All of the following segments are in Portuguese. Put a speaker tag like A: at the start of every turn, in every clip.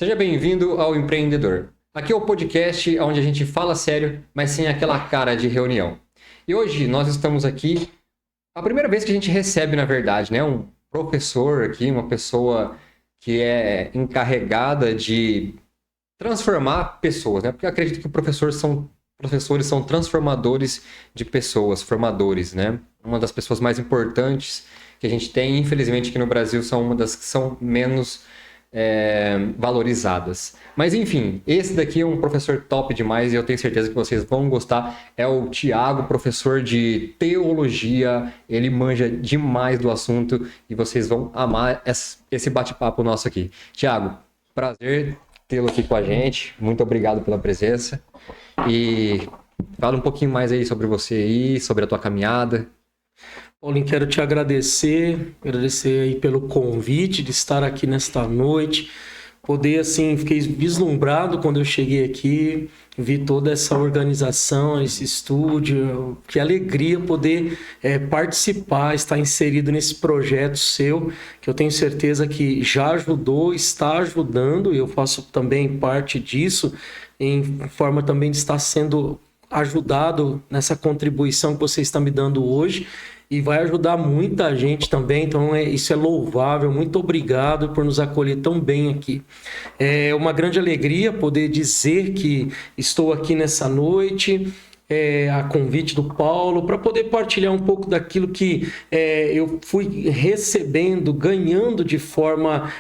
A: Seja bem-vindo ao Empreendedor. Aqui é o podcast onde a gente fala sério, mas sem aquela cara de reunião. E hoje nós estamos aqui, a primeira vez que a gente recebe, na verdade, né, um professor aqui, uma pessoa que é encarregada de transformar pessoas, né? Porque eu acredito que professores são transformadores de pessoas, formadores, né? Uma das pessoas mais importantes que a gente tem, infelizmente, aqui no Brasil, são uma das que são menos valorizadas. Mas enfim, esse daqui é um professor top demais e eu tenho certeza que vocês vão gostar. É o Thiago, professor de teologia. Ele manja demais do assunto e vocês vão amar esse bate-papo nosso aqui. Thiago, prazer tê-lo aqui com a gente. Muito obrigado pela presença. E fala um pouquinho mais aí sobre você aí, sobre a tua caminhada.
B: Paulinho, quero te agradecer aí pelo convite de estar aqui nesta noite, poder, assim, fiquei vislumbrado quando eu cheguei aqui, vi toda essa organização, esse estúdio, que alegria poder participar, estar inserido nesse projeto seu, que eu tenho certeza que já ajudou, está ajudando, e eu faço também parte disso, em forma também de estar sendo ajudado nessa contribuição que você está me dando hoje, e vai ajudar muita gente também, então isso é louvável. Muito obrigado por nos acolher tão bem aqui. É uma grande alegria poder dizer que estou aqui nessa noite, a convite do Paulo, para poder partilhar um pouco daquilo que eu fui recebendo, ganhando de forma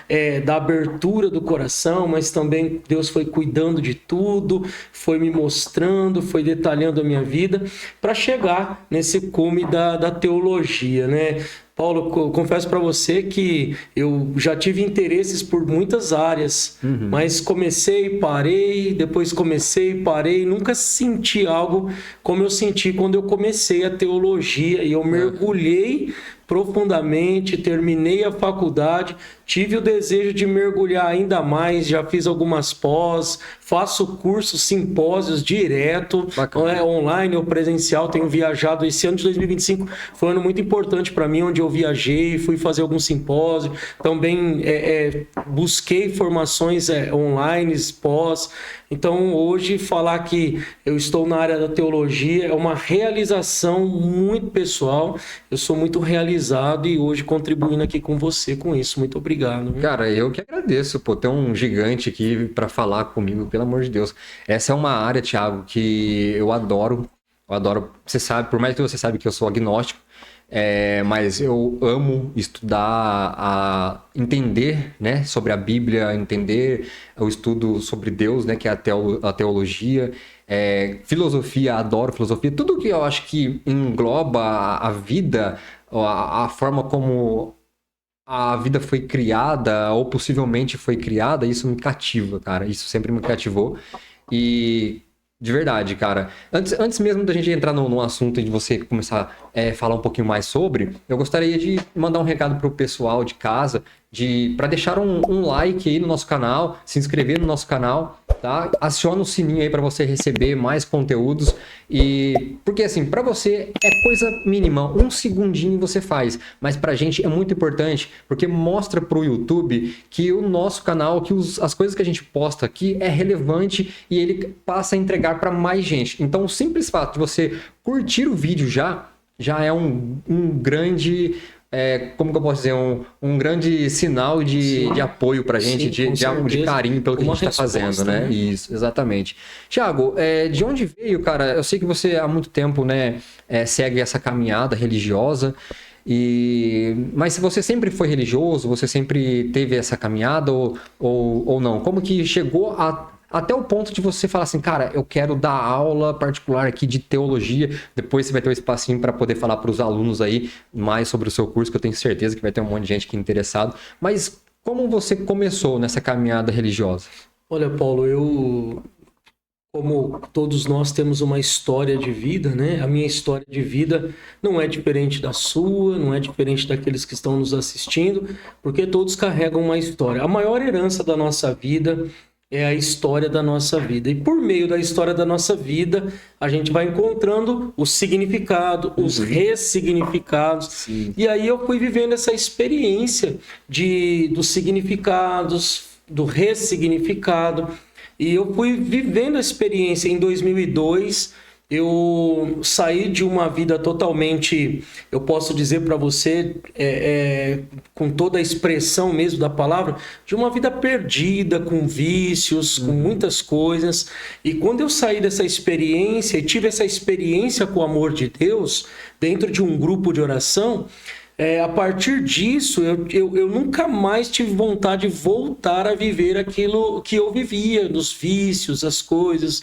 B: da abertura do coração, mas também Deus foi cuidando de tudo, foi me mostrando, foi detalhando a minha vida, para chegar nesse cume da teologia, né? Paulo, eu confesso para você que eu já tive interesses por muitas áreas, mas comecei, parei, depois comecei, parei, nunca senti algo como eu senti quando eu comecei a teologia e eu mergulhei profundamente, terminei a faculdade, tive o desejo de mergulhar ainda mais, já fiz algumas pós, faço cursos, simpósios direto, online ou presencial, tenho viajado. Esse ano de 2025 foi um ano muito importante para mim, onde eu viajei, fui fazer alguns simpósios, também busquei formações online, pós. Então, hoje, falar que eu estou na área da teologia é uma realização muito pessoal. Eu sou muito realizado e hoje contribuindo aqui com você com isso. Muito obrigado.
A: Cara, eu que agradeço, pô, ter um gigante aqui para falar comigo, pelo amor de Deus. Essa é uma área, Thiago, que eu adoro. Eu adoro, você sabe, por mais que você sabe que eu sou agnóstico, mas eu amo estudar, entender, né, sobre a Bíblia, entender o estudo sobre Deus, né, que é a teologia, filosofia, adoro filosofia, tudo que eu acho que engloba a vida, a forma como a vida foi criada, ou possivelmente foi criada, isso me cativa, cara, isso sempre me cativou. E de verdade, cara. Antes mesmo da gente entrar no assunto e de você começar a falar um pouquinho mais sobre, eu gostaria de mandar um recado pro pessoal de casa, para deixar um like aí no nosso canal, se inscrever no nosso canal, tá? Aciona o sininho aí para você receber mais conteúdos. E porque assim, para você é coisa mínima, um segundinho você faz, mas pra gente é muito importante, porque mostra pro YouTube que o nosso canal, que as coisas que a gente posta aqui é relevante e ele passa a entregar para mais gente. Então, o simples fato de você curtir o vídeo já é um grande, como que eu posso dizer, um grande sinal de apoio pra gente,
B: Sim,
A: de carinho pelo que a gente está fazendo, né? Isso, exatamente. Thiago, de onde veio, cara? Eu sei que você há muito tempo, né, segue essa caminhada religiosa, mas se você sempre foi religioso, você sempre teve essa caminhada ou não? Como que chegou até o ponto de você falar assim, cara, eu quero dar aula particular aqui de teologia. Depois você vai ter um espacinho para poder falar para os alunos aí mais sobre o seu curso, que eu tenho certeza que vai ter um monte de gente aqui interessado. Mas como você começou nessa caminhada religiosa?
B: Olha, Paulo, como todos nós temos uma história de vida, né? A minha história de vida não é diferente da sua, não é diferente daqueles que estão nos assistindo, porque todos carregam uma história. A maior herança da nossa vida é a história da nossa vida. E por meio da história da nossa vida, a gente vai encontrando o significado, os ressignificados.
A: Sim.
B: E aí eu fui vivendo essa experiência dos significados, do ressignificado. E eu fui vivendo a experiência. Em 2002, eu saí de uma vida totalmente, eu posso dizer para você, com toda a expressão mesmo da palavra, de uma vida perdida, com vícios, com muitas coisas. E quando eu saí dessa experiência e tive essa experiência com o amor de Deus, dentro de um grupo de oração, a partir disso, eu nunca mais tive vontade de voltar a viver aquilo que eu vivia, dos vícios, as coisas.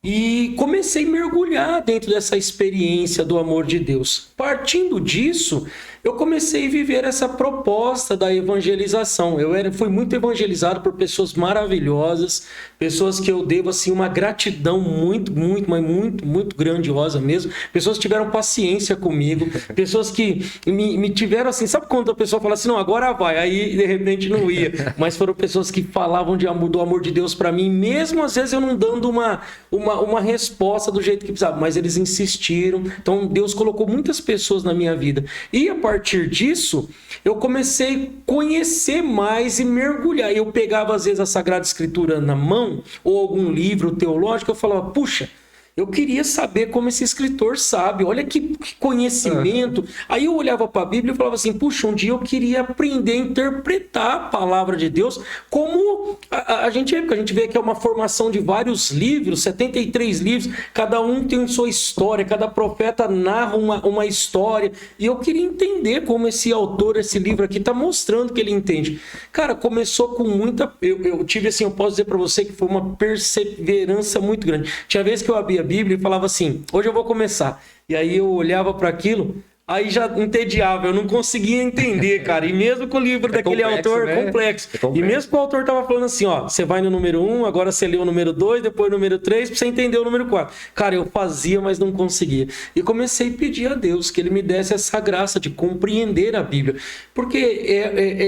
B: E comecei a mergulhar dentro dessa experiência do amor de Deus. Partindo disso, eu comecei a viver essa proposta da evangelização. Fui muito evangelizado por pessoas maravilhosas, pessoas que eu devo assim, uma gratidão muito, mas muito grandiosa mesmo. Pessoas que tiveram paciência comigo, pessoas que me tiveram assim, sabe quando a pessoa fala assim, não, agora vai, aí de repente não ia. Mas foram pessoas que falavam do amor de Deus para mim, mesmo às vezes eu não dando uma resposta do jeito que precisava, mas eles insistiram. Então Deus colocou muitas pessoas na minha vida. E a partir disso, eu comecei a conhecer mais e mergulhar. Eu pegava às vezes a Sagrada Escritura na mão, ou algum livro teológico, eu falava, puxa, eu queria saber como esse escritor sabe, olha que conhecimento. Aí eu olhava para a Bíblia e falava assim, puxa, um dia eu queria aprender a interpretar a palavra de Deus como a gente vê que é uma formação de vários livros, 73 livros, cada um tem sua história, cada profeta narra uma história, e eu queria entender como esse autor, esse livro aqui está mostrando que ele entende. Cara, começou com muita... Eu tive assim, eu posso dizer para você que foi uma perseverança muito grande. Tinha vezes que eu abria Bíblia e falava assim, hoje eu vou começar. E aí eu olhava para aquilo, aí já entediava, eu não conseguia entender, cara. E mesmo com o livro daquele complexo, autor, né? Complexo. E mesmo com o autor tava falando assim, ó, você vai no número 1, agora você lê o número 2, depois o número 3, pra você entender o número 4. Cara, eu fazia, mas não conseguia. E comecei a pedir a Deus que ele me desse essa graça de compreender a Bíblia. Porque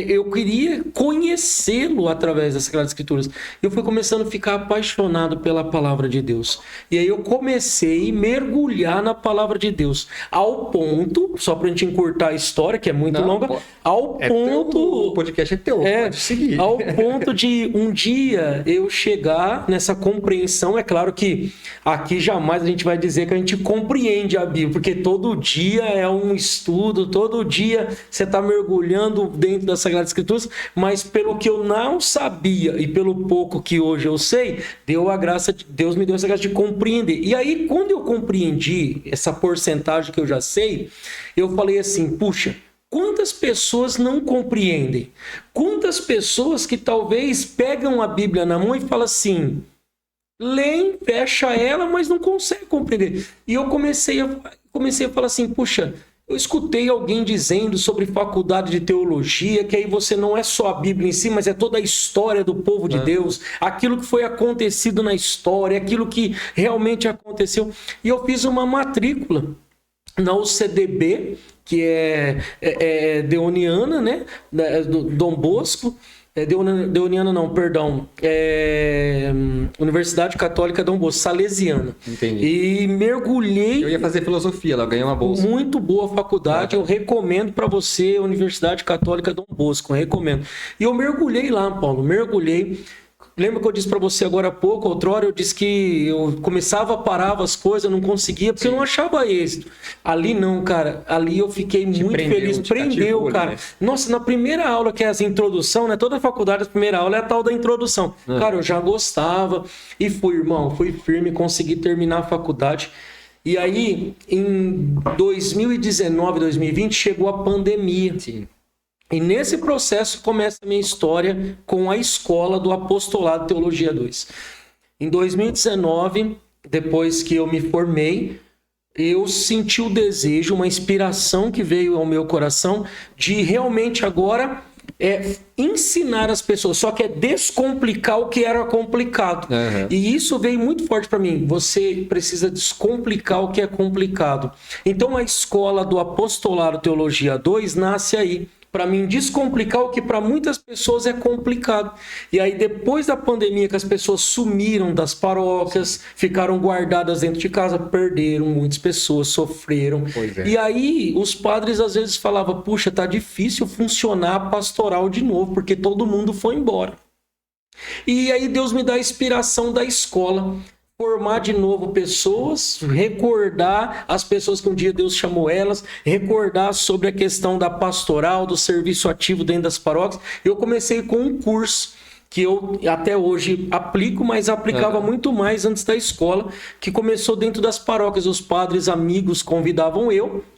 B: eu queria conhecê-lo através das Sagradas Escrituras. Eu fui começando a ficar apaixonado pela palavra de Deus. E aí eu comecei a mergulhar na palavra de Deus. Ao ponto, só pra gente encurtar a história, que é muito longa, ao ponto...
A: O podcast é teu, pode seguir.
B: Ao ponto de um dia eu chegar nessa compreensão. É claro que aqui jamais a gente vai dizer que a gente compreende a Bíblia, porque todo dia é um estudo, todo dia você está mergulhando dentro das Sagradas Escrituras, mas pelo que eu não sabia e pelo pouco que hoje eu sei, Deus me deu essa graça de compreender. E aí, quando eu compreendi essa porcentagem que eu já sei, eu falei assim, puxa, quantas pessoas não compreendem? Quantas pessoas que talvez pegam a Bíblia na mão e falam assim, leem, fecha ela, mas não consegue compreender. E eu comecei a falar assim, puxa, eu escutei alguém dizendo sobre faculdade de teologia, que aí você não é só a Bíblia em si, mas é toda a história do povo de Deus, aquilo que foi acontecido na história, aquilo que realmente aconteceu. E eu fiz uma matrícula na UCDB, que é deoniana, né? Do Dom Bosco. Deoniana não, perdão. Universidade Católica Dom Bosco, salesiana.
A: Entendi.
B: E mergulhei...
A: Eu ia fazer filosofia, ela ganhou uma bolsa.
B: Muito boa faculdade, eu recomendo para você, Universidade Católica Dom Bosco, eu recomendo. E eu mergulhei lá, Paulo, mergulhei. Lembra que eu disse para você agora há pouco, outrora eu disse que eu parava as coisas, eu não conseguia, porque eu não achava êxito. Ali não, cara. Ali eu fiquei muito feliz. Prendeu, cara. Né? Nossa, na primeira aula, que é as introdução, né? Toda faculdade, a primeira aula é a tal da introdução. Cara, eu já gostava. E fui, irmão, fui firme, consegui terminar a faculdade. E aí, em 2019, 2020, chegou a pandemia.
A: Sim.
B: E nesse processo começa a minha história com a escola do Apostolado Teologia 2. Em 2019, depois que eu me formei, eu senti o desejo, uma inspiração que veio ao meu coração de realmente agora ensinar as pessoas, só que é descomplicar o que era complicado. E isso veio muito forte para mim. Você precisa descomplicar o que é complicado. Então a escola do Apostolado Teologia 2 nasce aí, para mim descomplicar o que para muitas pessoas é complicado. E aí depois da pandemia, que as pessoas sumiram das paróquias, ficaram guardadas dentro de casa, perderam, muitas pessoas sofreram. E aí os padres às vezes falavam, puxa, tá difícil funcionar a pastoral de novo, porque todo mundo foi embora. E aí Deus me dá a inspiração da escola. Formar de novo pessoas, recordar as pessoas que um dia Deus chamou elas, recordar sobre a questão da pastoral, do serviço ativo dentro das paróquias. Eu comecei com um curso que eu até hoje aplico, mas aplicava muito mais antes da escola, que começou dentro das paróquias. Os padres amigos convidavam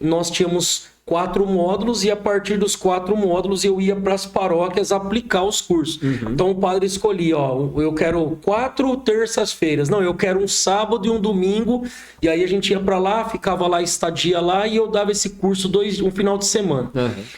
B: nós tínhamos 4 módulos e a partir dos 4 módulos eu ia para as paróquias aplicar os cursos. Então o padre escolhia, eu quero 4 terças-feiras, não, eu quero um sábado e um domingo, e aí a gente ia para lá, ficava lá, estadia lá, e eu dava esse curso um final de semana.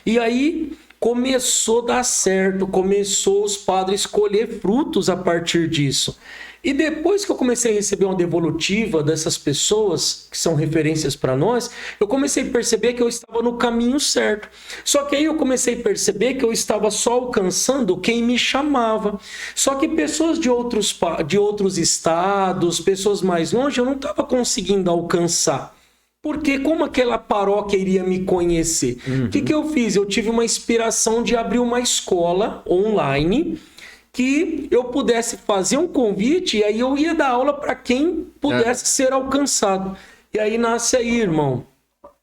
B: E aí começou a dar certo, começou os padres colher frutos a partir disso. E depois que eu comecei a receber uma devolutiva dessas pessoas, que são referências para nós, eu comecei a perceber que eu estava no caminho certo. Só que aí eu comecei a perceber que eu estava só alcançando quem me chamava. Só que pessoas de outros estados, pessoas mais longe, eu não estava conseguindo alcançar. Porque como aquela paróquia iria me conhecer? O que eu fiz? Eu tive uma inspiração de abrir uma escola online que eu pudesse fazer um convite e aí eu ia dar aula para quem pudesse ser alcançado. E aí nasce aí, irmão,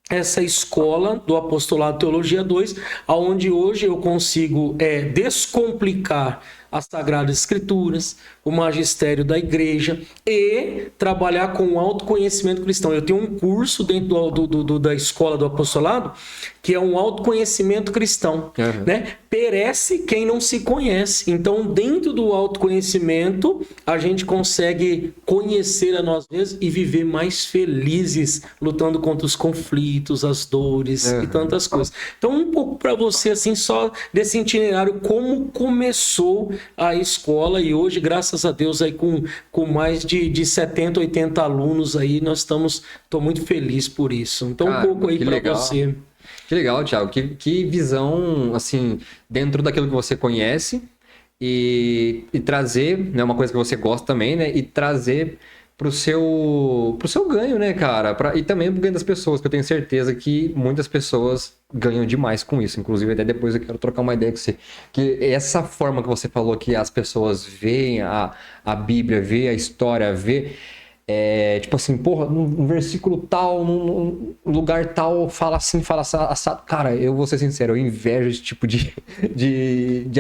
B: essa escola do Apostolado Teologia 2, onde hoje eu consigo descomplicar as Sagradas Escrituras, o magistério da igreja e trabalhar com o autoconhecimento cristão. Eu tenho um curso dentro da escola do apostolado que é um autoconhecimento cristão, né? Perece quem não se conhece. Então, dentro do autoconhecimento, a gente consegue conhecer a nós mesmos e viver mais felizes, lutando contra os conflitos, as dores e tantas coisas. Então, um pouco para você, assim, só desse itinerário, como começou a escola, e hoje, graças a Deus, aí com mais de 70, 80 alunos aí, estou muito feliz por isso. Então, um pouco aí para você.
A: Que legal, Thiago. Que visão, assim, dentro daquilo que você conhece e trazer, né, uma coisa que você gosta também, né, e trazer pro seu ganho, né, cara? E também pro ganho das pessoas, que eu tenho certeza que muitas pessoas ganham demais com isso. Inclusive, até depois eu quero trocar uma ideia com você. Que essa forma que você falou que as pessoas veem a Bíblia, vê a história, vê... tipo assim, porra, num versículo tal, num lugar tal, fala assim, fala assado. Cara, eu vou ser sincero, eu invejo esse tipo de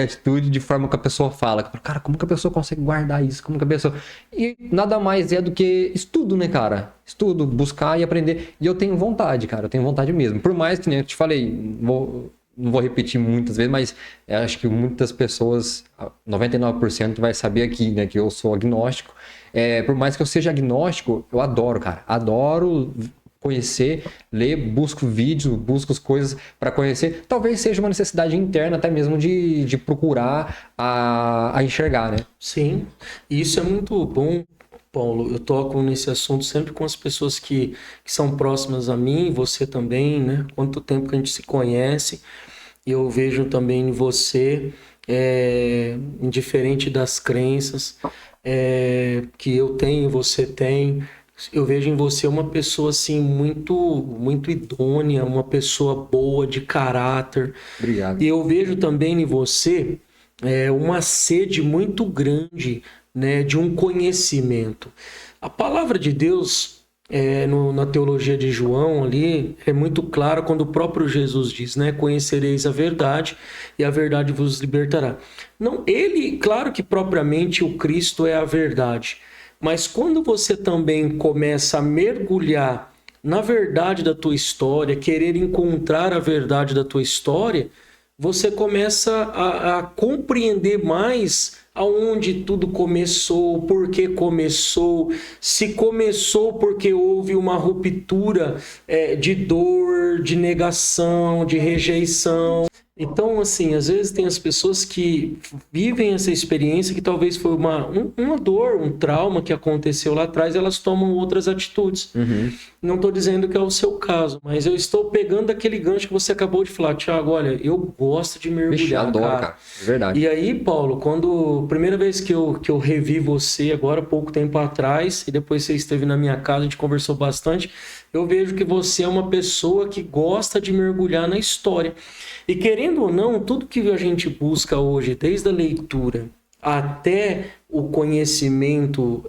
A: atitude, de forma que a pessoa fala. Cara, como que a pessoa consegue guardar isso? Como que a pessoa... E nada mais é do que estudo, né, cara? Estudo, buscar e aprender. E eu tenho vontade, cara, eu tenho vontade mesmo. Por mais que, né, eu te falei, não vou repetir muitas vezes, mas acho que muitas pessoas, 99% vai saber aqui, né, que eu sou agnóstico. Por mais que eu seja agnóstico, eu adoro, cara. Adoro conhecer, ler, busco vídeos, busco as coisas para conhecer. Talvez seja uma necessidade interna até mesmo de procurar a enxergar, né?
B: Sim, isso é muito bom, Paulo. Eu toco nesse assunto sempre com as pessoas que são próximas a mim, você também, né? Quanto tempo que a gente se conhece. E eu vejo também em você, indiferente das crenças que eu tenho, você tem, eu vejo em você uma pessoa assim muito, muito idônea, uma pessoa boa, de caráter.
A: Obrigado.
B: E eu vejo também em você uma sede muito grande, né, de um conhecimento. A palavra de Deus, na teologia de João ali, é muito clara quando o próprio Jesus diz, né, conhecereis a verdade e a verdade vos libertará. Não, claro que propriamente o Cristo é a verdade, mas quando você também começa a mergulhar na verdade da tua história, querer encontrar a verdade da tua história, você começa a compreender mais aonde tudo começou, por que começou, se começou porque houve uma ruptura de dor, de negação, de rejeição. Então, assim, às vezes tem as pessoas que vivem essa experiência que talvez foi uma dor, um trauma que aconteceu lá atrás, elas tomam outras atitudes. Não estou dizendo que é o seu caso, mas eu estou pegando aquele gancho que você acabou de falar. Thiago, olha, eu gosto de mergulhar,
A: adoro, cara. É verdade.
B: E aí, Paulo, primeira vez que eu revi você, agora, pouco tempo atrás, e depois você esteve na minha casa, a gente conversou bastante, eu vejo que você é uma pessoa que gosta de mergulhar na história. E querendo ou não, tudo que a gente busca hoje, desde a leitura até o conhecimento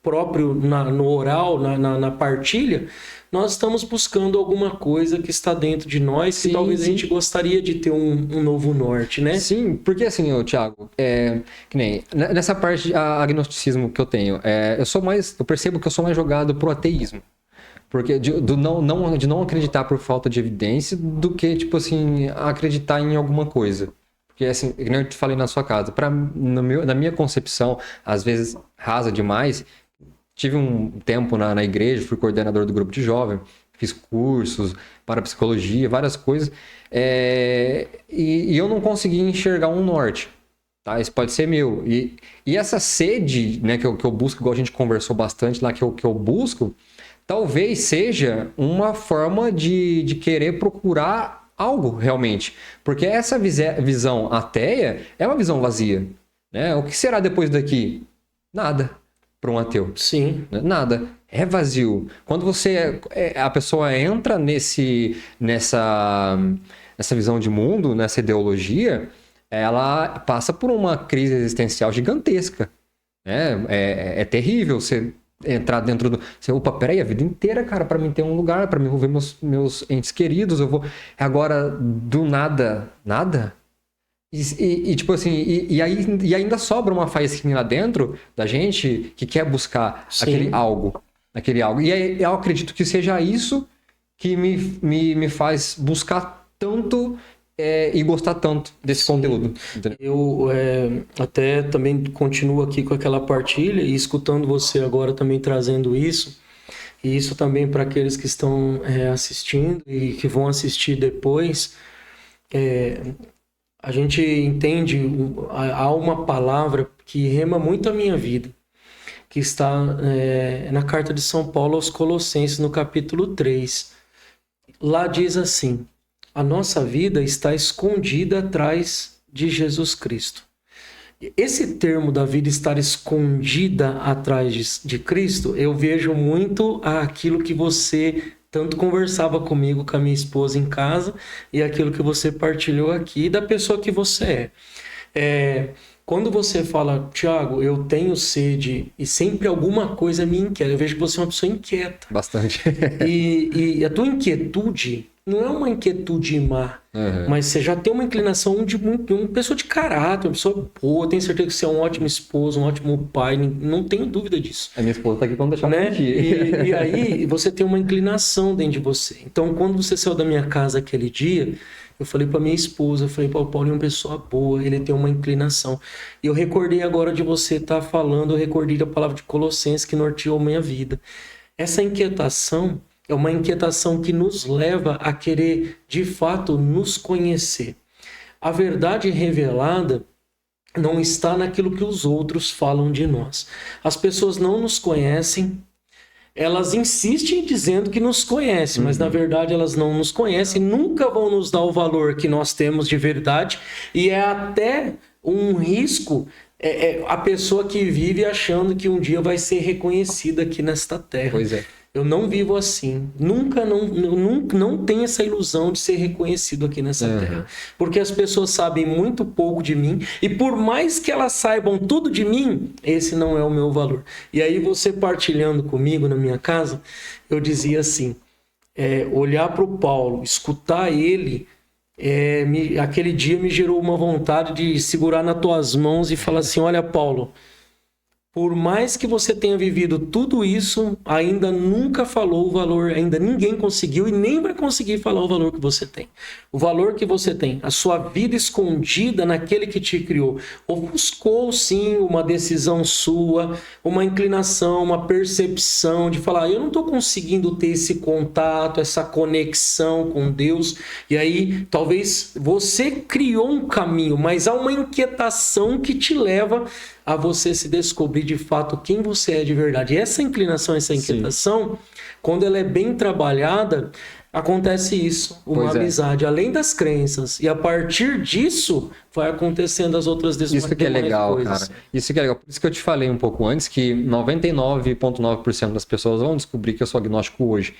B: próprio no oral, na partilha, nós estamos buscando alguma coisa que está dentro de nós,
A: Sim,
B: que talvez a
A: sim.
B: gente gostaria de ter um novo norte, né?
A: Sim, porque assim, Thiago, que nem nessa parte de agnosticismo que eu tenho, eu percebo que eu sou mais jogado pro ateísmo. Porque de não acreditar por falta de evidência do que, tipo assim, acreditar em alguma coisa. Porque, assim, que nem eu te falei na sua casa, na minha concepção, às vezes rasa demais. Tive um tempo na igreja, fui coordenador do grupo de jovem, fiz cursos para psicologia, várias coisas, e eu não consegui enxergar um norte. Tá? Isso pode ser meu. E essa sede, né, que eu busco, igual a gente conversou bastante lá, que eu busco, talvez seja uma forma de querer procurar algo realmente. Porque essa visão ateia é uma visão vazia. Né? O que será depois daqui? Nada para um ateu.
B: Sim.
A: Nada. É vazio. Quando a pessoa entra nessa visão de mundo, nessa ideologia, ela passa por uma crise existencial gigantesca. Né? É terrível você entrar dentro do... Opa, peraí, a vida inteira, cara, para mim ter um lugar, para mim envolver meus entes queridos, eu vou... Agora, do nada, nada? Tipo assim, e ainda sobra uma faísquinha lá dentro da gente que quer buscar aquele algo. E aí, eu acredito que seja isso que me faz buscar tanto e gostar tanto desse conteúdo. Entendeu?
B: Eu até também continuo aqui com aquela partilha e escutando você agora também trazendo isso. E isso também para aqueles que estão assistindo e que vão assistir depois. A gente entende, há uma palavra que rema muito a minha vida, que está na carta de São Paulo aos Colossenses, no capítulo 3. Lá diz assim: a nossa vida está escondida atrás de Jesus Cristo. Esse termo da vida estar escondida atrás de Cristo, eu vejo muito aquilo que você tanto conversava comigo, com a minha esposa em casa, e aquilo que você partilhou aqui da pessoa que você é. Quando você fala, Thiago, eu tenho sede e sempre alguma coisa me inquieta, eu vejo que você é uma pessoa inquieta.
A: Bastante.
B: E a tua inquietude não é uma inquietude má, mas você já tem uma inclinação de uma pessoa de caráter, uma pessoa boa, tenho certeza que você é um ótimo esposo, um ótimo pai, não tenho dúvida disso.
A: A minha esposa tá aqui pra não deixar
B: mentir. E aí você tem uma inclinação dentro de você. Então, quando você saiu da minha casa aquele dia, eu falei pra minha esposa, eu falei, o Paulo é uma pessoa boa, ele tem uma inclinação. E eu recordei agora de você estar falando, eu recordei da palavra de Colossenses que norteou minha vida. Essa inquietação é uma inquietação que nos leva a querer, de fato, nos conhecer. A verdade revelada não está naquilo que os outros falam de nós. As pessoas não nos conhecem, elas insistem dizendo que nos conhecem, mas na verdade elas não nos conhecem, nunca vão nos dar o valor que nós temos de verdade, e é até um risco a pessoa que vive achando que um dia vai ser reconhecida aqui nesta terra.
A: Pois é.
B: Eu não vivo assim. Não tenho essa ilusão de ser reconhecido aqui nessa terra. Porque as pessoas sabem muito pouco de mim. E por mais que elas saibam tudo de mim, esse não é o meu valor. E aí você partilhando comigo na minha casa, eu dizia assim, olhar para o Paulo, escutar ele, aquele dia me gerou uma vontade de segurar nas tuas mãos e falar assim, olha Paulo, por mais que você tenha vivido tudo isso, ainda nunca falou o valor, ainda ninguém conseguiu e nem vai conseguir falar o valor que você tem. O valor que você tem, a sua vida escondida naquele que te criou, ofuscou sim uma decisão sua, uma inclinação, uma percepção de falar, eu não estou conseguindo ter esse contato, essa conexão com Deus. E aí, talvez você criou um caminho, mas há uma inquietação que te leva a você se descobrir de fato quem você é de verdade. E essa inclinação, essa inquietação, quando ela é bem trabalhada, acontece isso, uma amizade, além das crenças. E a partir disso, vai acontecendo as outras decisões.
A: Isso que é legal, coisas. Cara. Isso que é legal. Por isso que eu te falei um pouco antes, que 99,9% das pessoas vão descobrir que eu sou agnóstico hoje.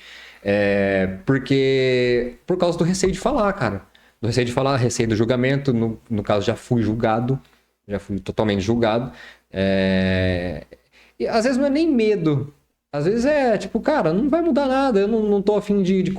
A: Porque por causa do receio de falar, cara. Do receio de falar, receio do julgamento. No caso, já fui julgado. já fui totalmente julgado. E às vezes não é nem medo. Às vezes é tipo, cara, não vai mudar nada. Eu não tô a fim de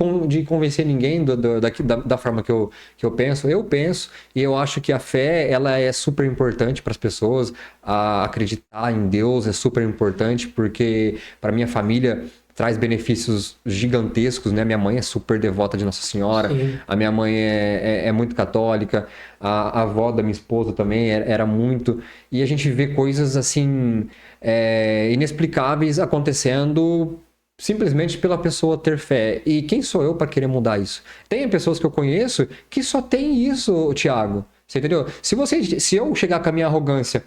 A: convencer ninguém da forma que eu penso. Eu penso e eu acho que a fé, ela é super importante para as pessoas. Acreditar em Deus é super importante porque para minha família traz benefícios gigantescos, né? Minha mãe é super devota de Nossa Senhora. Sim. A minha mãe é muito católica. A avó da minha esposa também era muito. E a gente vê coisas assim inexplicáveis acontecendo simplesmente pela pessoa ter fé. E quem sou eu para querer mudar isso? Tem pessoas que eu conheço que só tem isso, Thiago. Você entendeu? Se eu chegar com a minha arrogância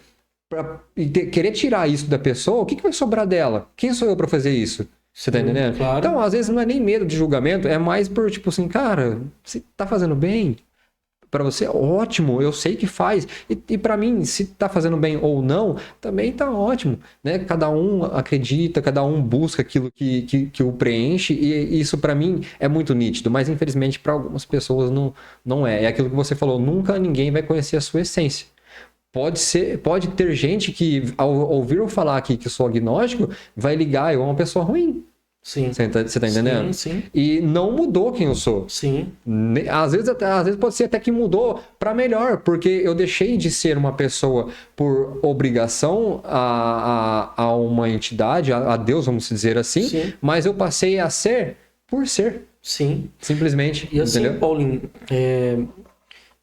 A: querer tirar isso da pessoa, o que vai sobrar dela? Quem sou eu para fazer isso? Você tá entendendo?
B: Claro.
A: Então, às vezes, não é nem medo de julgamento, é mais por, tipo assim, cara, você tá fazendo bem? Pra você, ótimo, eu sei que faz. E pra mim, se tá fazendo bem ou não, também tá ótimo, né? Cada um acredita, cada um busca aquilo que o preenche, e isso pra mim é muito nítido, mas infelizmente pra algumas pessoas não é. É aquilo que você falou, nunca ninguém vai conhecer a sua essência. Pode ter gente que, ao ouvir eu falar aqui que eu sou agnóstico, vai ligar, eu sou uma pessoa ruim.
B: Sim.
A: Você tá entendendo?
B: Sim.
A: E não mudou quem eu sou.
B: Sim.
A: Às vezes pode ser até que mudou para melhor, porque eu deixei de ser uma pessoa por obrigação a uma entidade, a Deus, vamos dizer assim,
B: Sim.
A: mas eu passei a ser por ser.
B: Sim.
A: Simplesmente.
B: E assim,
A: entendeu?
B: Paulinho,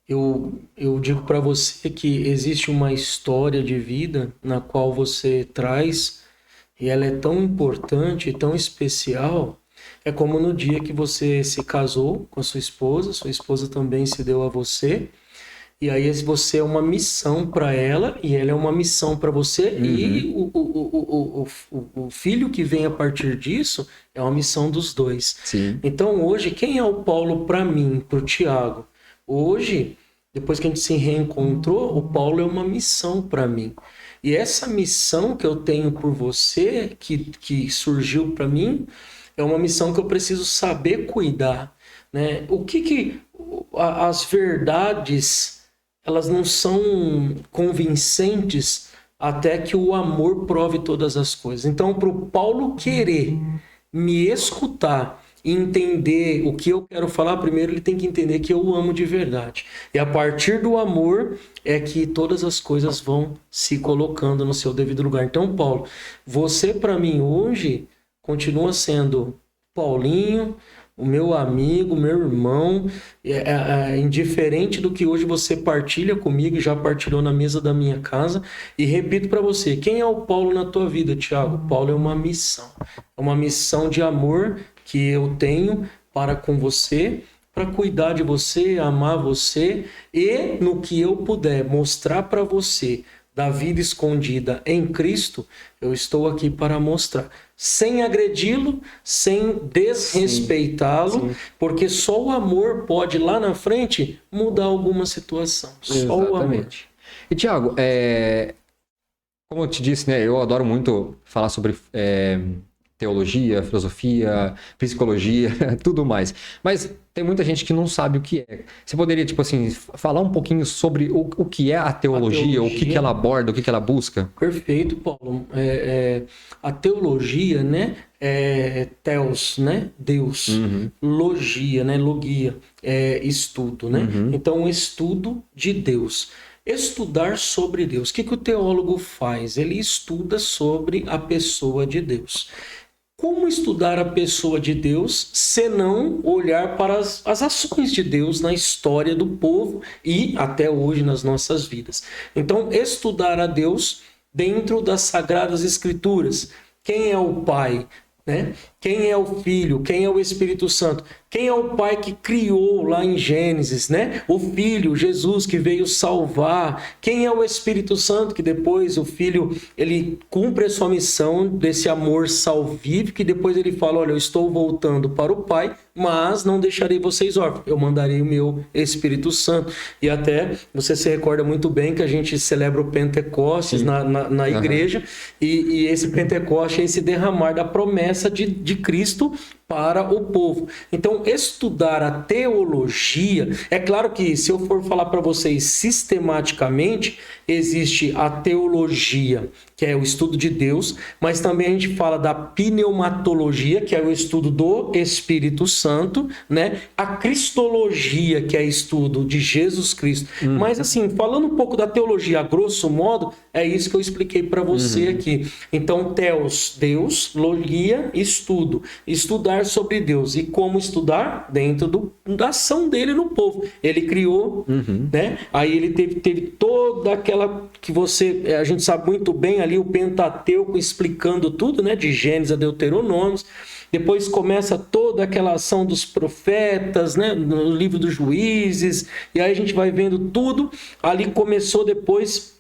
B: eu digo para você que existe uma história de vida na qual você traz e ela é tão importante, tão especial. É como no dia que você se casou com a sua esposa também se deu a você, e aí você é uma missão para ela e ela é uma missão para você, e o filho que vem a partir disso é uma missão dos dois.
A: Sim.
B: Então hoje, quem é o Paulo para mim, para o Thiago? Hoje, depois que a gente se reencontrou, o Paulo é uma missão para mim. E essa missão que eu tenho por você, que surgiu para mim, é uma missão que eu preciso saber cuidar, né? As verdades, elas não são convincentes até que o amor prove todas as coisas. Então, para o Paulo querer me escutar e entender o que eu quero falar, primeiro ele tem que entender que eu o amo de verdade. E a partir do amor é que todas as coisas vão se colocando no seu devido lugar. Então, Paulo, você para mim hoje continua sendo Paulinho, o meu amigo, meu irmão, indiferente do que hoje você partilha comigo, já partilhou na mesa da minha casa. E repito para você, quem é o Paulo na tua vida, Thiago? O Paulo é uma missão de amor que eu tenho para com você, para cuidar de você, amar você, e no que eu puder mostrar para você da vida escondida em Cristo, eu estou aqui para mostrar, sem agredi-lo, sem desrespeitá-lo, porque só o amor pode lá na frente mudar alguma situação. Só o amor.
A: E Thiago, como eu te disse, né, eu adoro muito falar sobre teologia, filosofia, psicologia, tudo mais. Mas tem muita gente que não sabe o que é. Você poderia, tipo assim, falar um pouquinho sobre o que é a teologia, o que ela aborda, o que ela busca?
B: Perfeito, Paulo. A teologia, né, é theos, né, Deus. Logia, né, logia, estudo, né? Então, um estudo de Deus. Estudar sobre Deus. O que o teólogo faz? Ele estuda sobre a pessoa de Deus. Como estudar a pessoa de Deus, se não olhar para as ações de Deus na história do povo e até hoje nas nossas vidas? Então, estudar a Deus dentro das Sagradas Escrituras. Quem é o Pai? Né? Quem é o Filho? Quem é o Espírito Santo? Quem é o Pai que criou lá em Gênesis, né? O Filho, Jesus, que veio salvar. Quem é o Espírito Santo, que depois o Filho, ele cumpre a sua missão desse amor salvífico, e depois ele fala, olha, eu estou voltando para o Pai, mas não deixarei vocês órfãos. Eu mandarei o meu Espírito Santo. E até, você se recorda muito bem que a gente celebra o Pentecostes na igreja, e esse Pentecostes é esse derramar da promessa de Cristo para o povo. Então, estudar a teologia, é claro que se eu for falar para vocês sistematicamente, existe a teologia, que é o estudo de Deus, mas também a gente fala da pneumatologia, que é o estudo do Espírito Santo, né? A cristologia, que é estudo de Jesus Cristo. Mas assim, falando um pouco da teologia, a grosso modo, é isso que eu expliquei para você aqui. Então, teos, Deus, logia, estudo. Estudar sobre Deus. E como estudar? Dentro da ação dele no povo. Ele criou, né? Aí ele teve toda aquela que a gente sabe muito bem ali, o Pentateuco explicando tudo, né? De Gênesis a Deuteronômio. Depois começa toda aquela ação dos profetas, né? No livro dos Juízes. E aí a gente vai vendo tudo. Ali começou depois...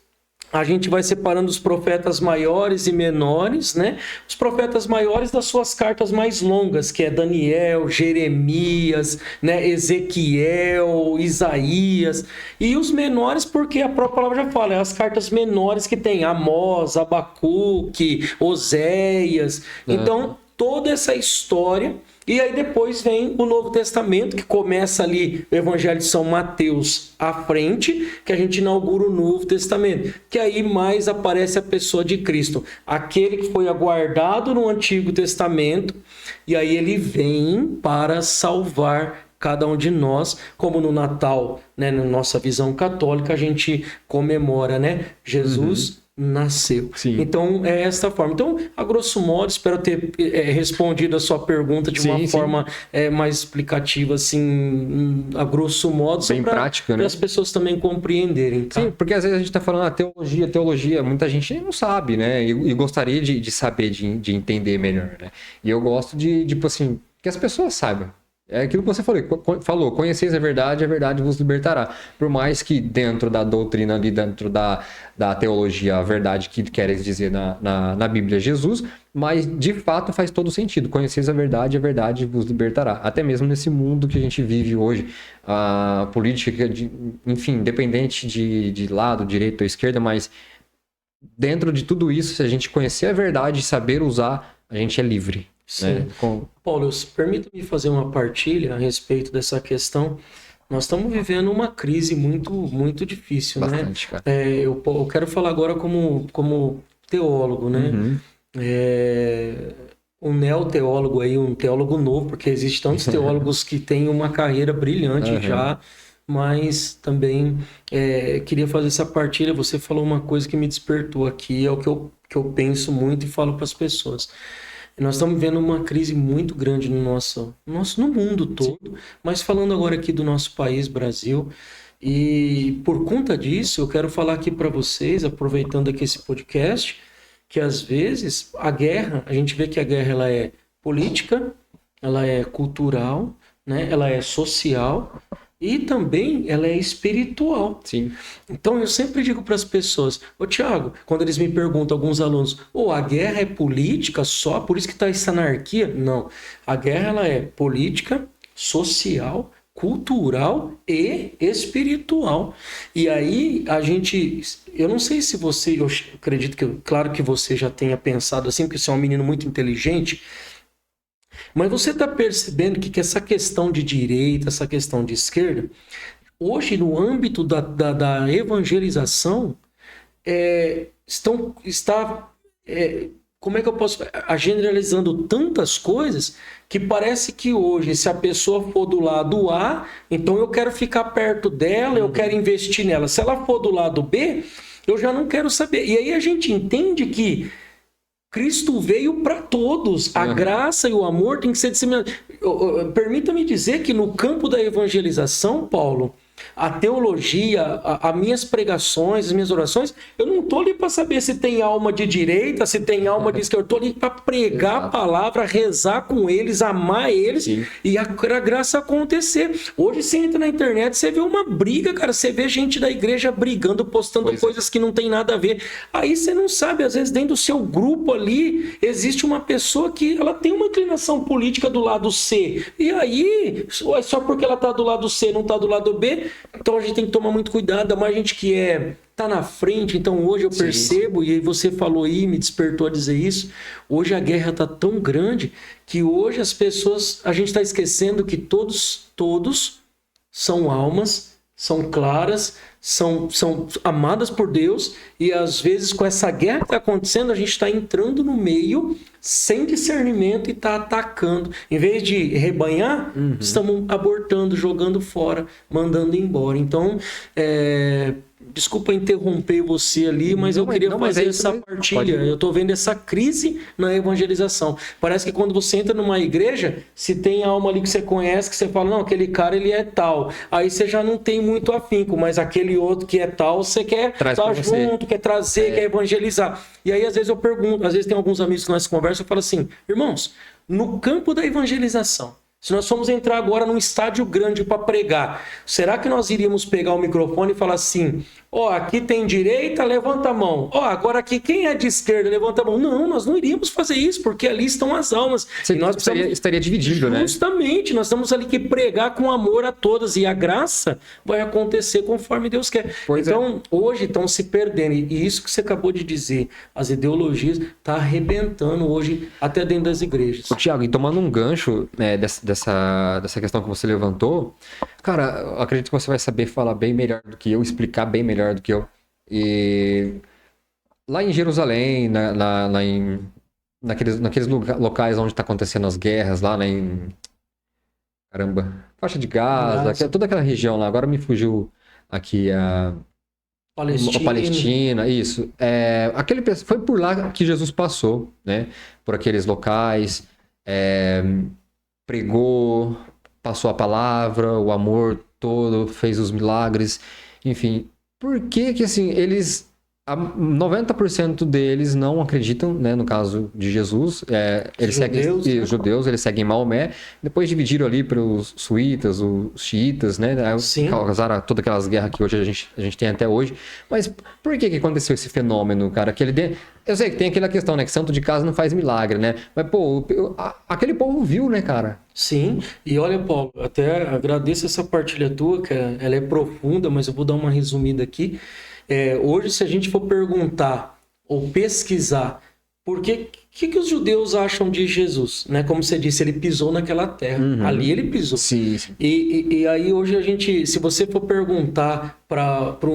B: A gente vai separando os profetas maiores e menores, né? Os profetas maiores das suas cartas mais longas, que é Daniel, Jeremias, né? Ezequiel, Isaías. E os menores, porque a própria palavra já fala, é as cartas menores que tem Amós, Abacuque, Oséias. Então, toda essa história... E aí depois vem o Novo Testamento, que começa ali o Evangelho de São Mateus à frente, que a gente inaugura o Novo Testamento. Que aí mais aparece a pessoa de Cristo. Aquele que foi aguardado no Antigo Testamento, e aí ele vem para salvar cada um de nós, como no Natal, né, na nossa visão católica, a gente comemora, né? Jesus nasceu.
A: Sim.
B: Então, é esta forma. Então, a grosso modo, espero ter respondido a sua pergunta de uma forma mais explicativa, assim, a grosso modo,
A: bem prática, né?
B: Para as pessoas também compreenderem. Tá?
A: Sim, porque às vezes a gente está falando teologia, muita gente não sabe, né? E gostaria de saber, de entender melhor, né? E eu gosto tipo assim, que as pessoas saibam. É aquilo que você falou, conheceis a verdade vos libertará. Por mais que dentro da doutrina ali, dentro da teologia, a verdade que queres dizer na Bíblia é Jesus, mas de fato faz todo sentido. Conheceis a verdade vos libertará. Até mesmo nesse mundo que a gente vive hoje, a política, enfim, independente de lado, direita ou esquerda, mas dentro de tudo isso, se a gente conhecer a verdade e saber usar, a gente é livre.
B: Sim.
A: Né?
B: Paulo, permita-me fazer uma partilha a respeito dessa questão. Nós estamos vivendo uma crise muito, muito difícil,
A: bastante,
B: né?
A: Cara.
B: Eu quero falar agora como teólogo, né? Um neoteólogo aí, um teólogo novo, porque existem tantos teólogos que têm uma carreira brilhante já, mas também queria fazer essa partilha. Você falou uma coisa que me despertou aqui, é o que eu penso muito e falo para as pessoas. Nós estamos vivendo uma crise muito grande no mundo todo, mas falando agora aqui do nosso país, Brasil, e por conta disso eu quero falar aqui para vocês, aproveitando aqui esse podcast, que às vezes a guerra, a gente vê que a guerra ela é política, ela é cultural, né? Ela é social e também ela é espiritual.
A: Sim.
B: Então eu sempre digo para as pessoas, Tiago, quando eles me perguntam, alguns alunos, a guerra é política só, por isso que está essa anarquia? Não, a guerra ela é política, social, cultural e espiritual. E aí eu não sei se você, eu acredito claro que você já tenha pensado assim, porque você é um menino muito inteligente, mas você está percebendo que essa questão de direita, essa questão de esquerda, hoje no âmbito da evangelização, como é que eu posso... generalizando tantas coisas que parece que hoje, se a pessoa for do lado A, então eu quero ficar perto dela, eu quero investir nela. Se ela for do lado B, eu já não quero saber. E aí a gente entende que Cristo veio para todos. A graça e o amor tem que ser disseminados. Permita-me dizer que no campo da evangelização, Paulo, a teologia, as minhas pregações, as minhas orações, eu não estou ali para saber se tem alma de direita, se tem alma de esquerda. Eu estou ali para pregar a palavra, rezar com eles, amar eles e a graça acontecer. Hoje você entra na internet, você vê uma briga, cara. Você vê gente da igreja brigando, postando coisas que não tem nada a ver. Aí você não sabe, às vezes dentro do seu grupo ali, existe uma pessoa que ela tem uma inclinação política do lado C. E aí, só porque ela está do lado C, não está do lado B, ver. Então a gente tem que tomar muito cuidado, ainda mais gente que tá na frente. Então hoje eu percebo, e aí você falou aí, me despertou a dizer isso, hoje a guerra tá tão grande que hoje as pessoas, a gente está esquecendo que todos são almas, são claras, são amadas por Deus, e às vezes com essa guerra que está acontecendo, a gente está entrando no meio sem discernimento e está atacando. Em vez de rebanhar, estamos abortando, jogando fora, mandando embora. Então, desculpa interromper você ali, mas eu queria fazer essa partilha. Eu estou vendo essa crise na evangelização. Parece que quando você entra numa igreja, se tem alma ali que você conhece, que você fala, não, aquele cara ele é tal. Aí você já não tem muito afinco, mas aquele outro que é tal, você quer estar junto, quer trazer, quer evangelizar. E aí às vezes eu pergunto, às vezes tem alguns amigos que nós conversamos, eu falo assim, irmãos, no campo da evangelização, se nós formos entrar agora num estádio grande para pregar, será que nós iríamos pegar o microfone e falar assim, aqui tem direita, levanta a mão. Agora aqui quem é de esquerda, levanta a mão. Não, nós não iríamos fazer isso, porque ali estão as almas.
A: E nós estaria dividido, né?
B: Justamente, nós estamos ali que pregar com amor a todas, e a graça vai acontecer conforme Deus quer. Hoje estão se perdendo, e isso que você acabou de dizer, as ideologias estão arrebentando hoje até dentro das igrejas.
A: Tiago, e tomando um gancho dessa questão que você levantou, cara, eu acredito que você vai saber falar bem melhor do que eu, explicar bem melhor do que eu. E lá em Jerusalém, naqueles locais onde está acontecendo as guerras, lá em faixa de Gaza, toda aquela região lá, agora me fugiu aqui a Palestina, isso. Foi por lá que Jesus passou, né? Por aqueles locais, pregou, passou a palavra, o amor todo, fez os milagres, enfim. Por que assim, 90% deles não acreditam, né, no caso de Jesus, os judeus, eles seguem Maomé, depois dividiram ali para os suítas, os xiitas, né, causaram todas aquelas guerras que hoje a gente tem até hoje. Mas por que aconteceu esse fenômeno, cara? Eu sei que tem aquela questão, né, que santo de casa não faz milagre, né, mas aquele povo viu, né, cara?
B: Sim, e olha, Paulo, até agradeço essa partilha tua, que ela é profunda, mas eu vou dar uma resumida aqui. Hoje, se a gente for perguntar ou pesquisar por que os judeus acham de Jesus, né? Como você disse, ele pisou naquela terra, ali ele pisou.
A: Sim.
B: E aí hoje se você for perguntar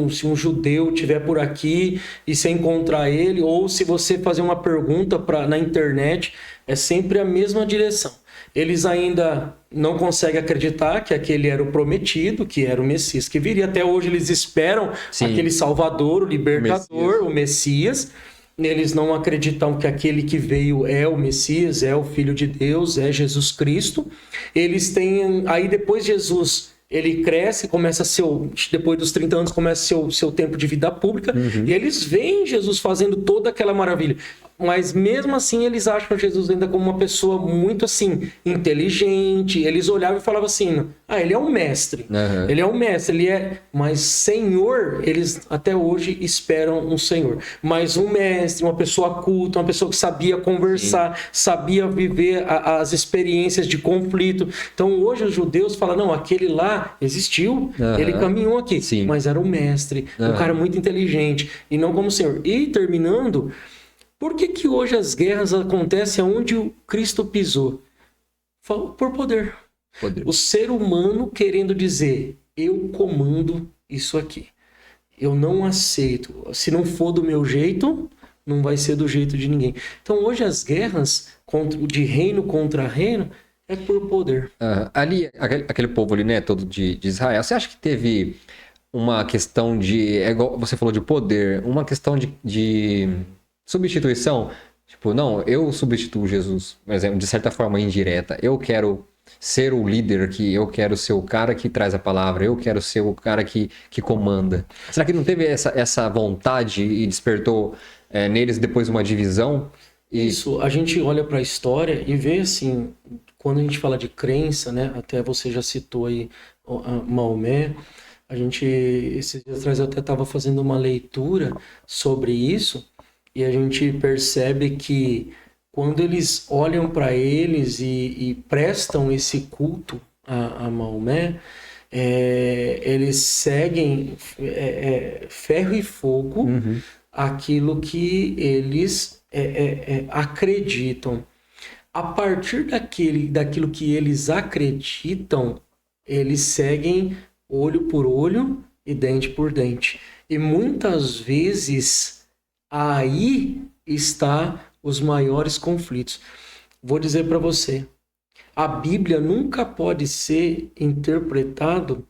B: se um judeu estiver por aqui e você encontrar ele, ou se você fazer uma pergunta na internet, é sempre a mesma direção. Eles ainda não conseguem acreditar que aquele era o prometido, que era o Messias que viria. Até hoje eles esperam aquele Salvador, o Libertador, o Messias. Eles não acreditam que aquele que veio é o Messias, é o Filho de Deus, é Jesus Cristo. Eles têm... Aí depois Jesus... Ele cresce, depois dos 30 anos, começa seu tempo de vida pública, e eles veem Jesus fazendo toda aquela maravilha. Mas mesmo assim, eles acham Jesus ainda como uma pessoa muito assim, inteligente. Eles olhavam e falavam assim, ele é um mestre. Ele é um mestre, mas Senhor, eles até hoje esperam um Senhor. Mas um mestre, uma pessoa culta, uma pessoa que sabia conversar, sabia viver as experiências de conflito. Então hoje os judeus falam, não, aquele lá existiu, ele caminhou aqui, mas era um mestre, um cara muito inteligente, e não como Senhor. E terminando... Por que hoje as guerras acontecem onde o Cristo pisou? Por poder. O ser humano querendo dizer, eu comando isso aqui. Eu não aceito. Se não for do meu jeito, não vai ser do jeito de ninguém. Então hoje as guerras de reino contra reino é por poder.
A: Ali, aquele povo ali, né, todo de Israel, você acha que teve uma questão igual você falou de poder, uma questão de substituição? Tipo, não, eu substituo Jesus, por exemplo, de certa forma indireta. Eu quero ser o líder aqui, eu quero ser o cara que traz a palavra, eu quero ser o cara que comanda. Será que não teve essa vontade e despertou neles depois uma divisão?
B: Isso, a gente olha para a história e vê assim, quando a gente fala de crença, né? Até você já citou aí Maomé. Esses dias atrás eu até estava fazendo uma leitura sobre isso, e a gente percebe que quando eles olham para eles e prestam esse culto a Maomé, eles seguem ferro e fogo aquilo que eles acreditam. A partir daquilo que eles acreditam, eles seguem olho por olho e dente por dente. E muitas vezes aí está os maiores conflitos. Vou dizer para você, a Bíblia nunca pode ser interpretado.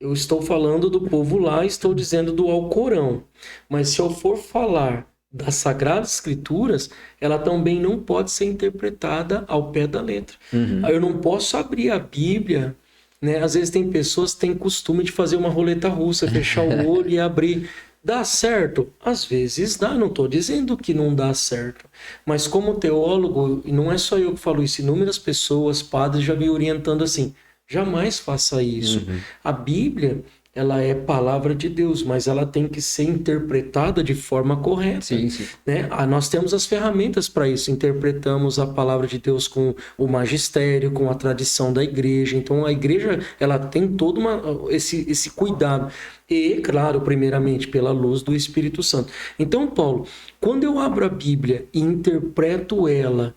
B: Eu estou falando do povo lá, estou dizendo do Alcorão. Mas se eu for falar das Sagradas Escrituras, ela também não pode ser interpretada ao pé da letra. Eu não posso abrir a Bíblia, né? Às vezes tem pessoas que têm costume de fazer uma roleta russa, fechar o olho e abrir. Dá certo? Às vezes dá, não estou dizendo que não dá certo. Mas como teólogo, e não é só eu que falo isso, inúmeras pessoas, padres já me orientando assim, jamais faça isso. A Bíblia, ela é palavra de Deus, mas ela tem que ser interpretada de forma correta.
A: Sim.
B: Né? Nós temos as ferramentas para isso. Interpretamos a palavra de Deus com o magistério, com a tradição da igreja. Então, a igreja, ela tem todo esse cuidado. E, claro, primeiramente, pela luz do Espírito Santo. Então, Paulo, quando eu abro a Bíblia e interpreto ela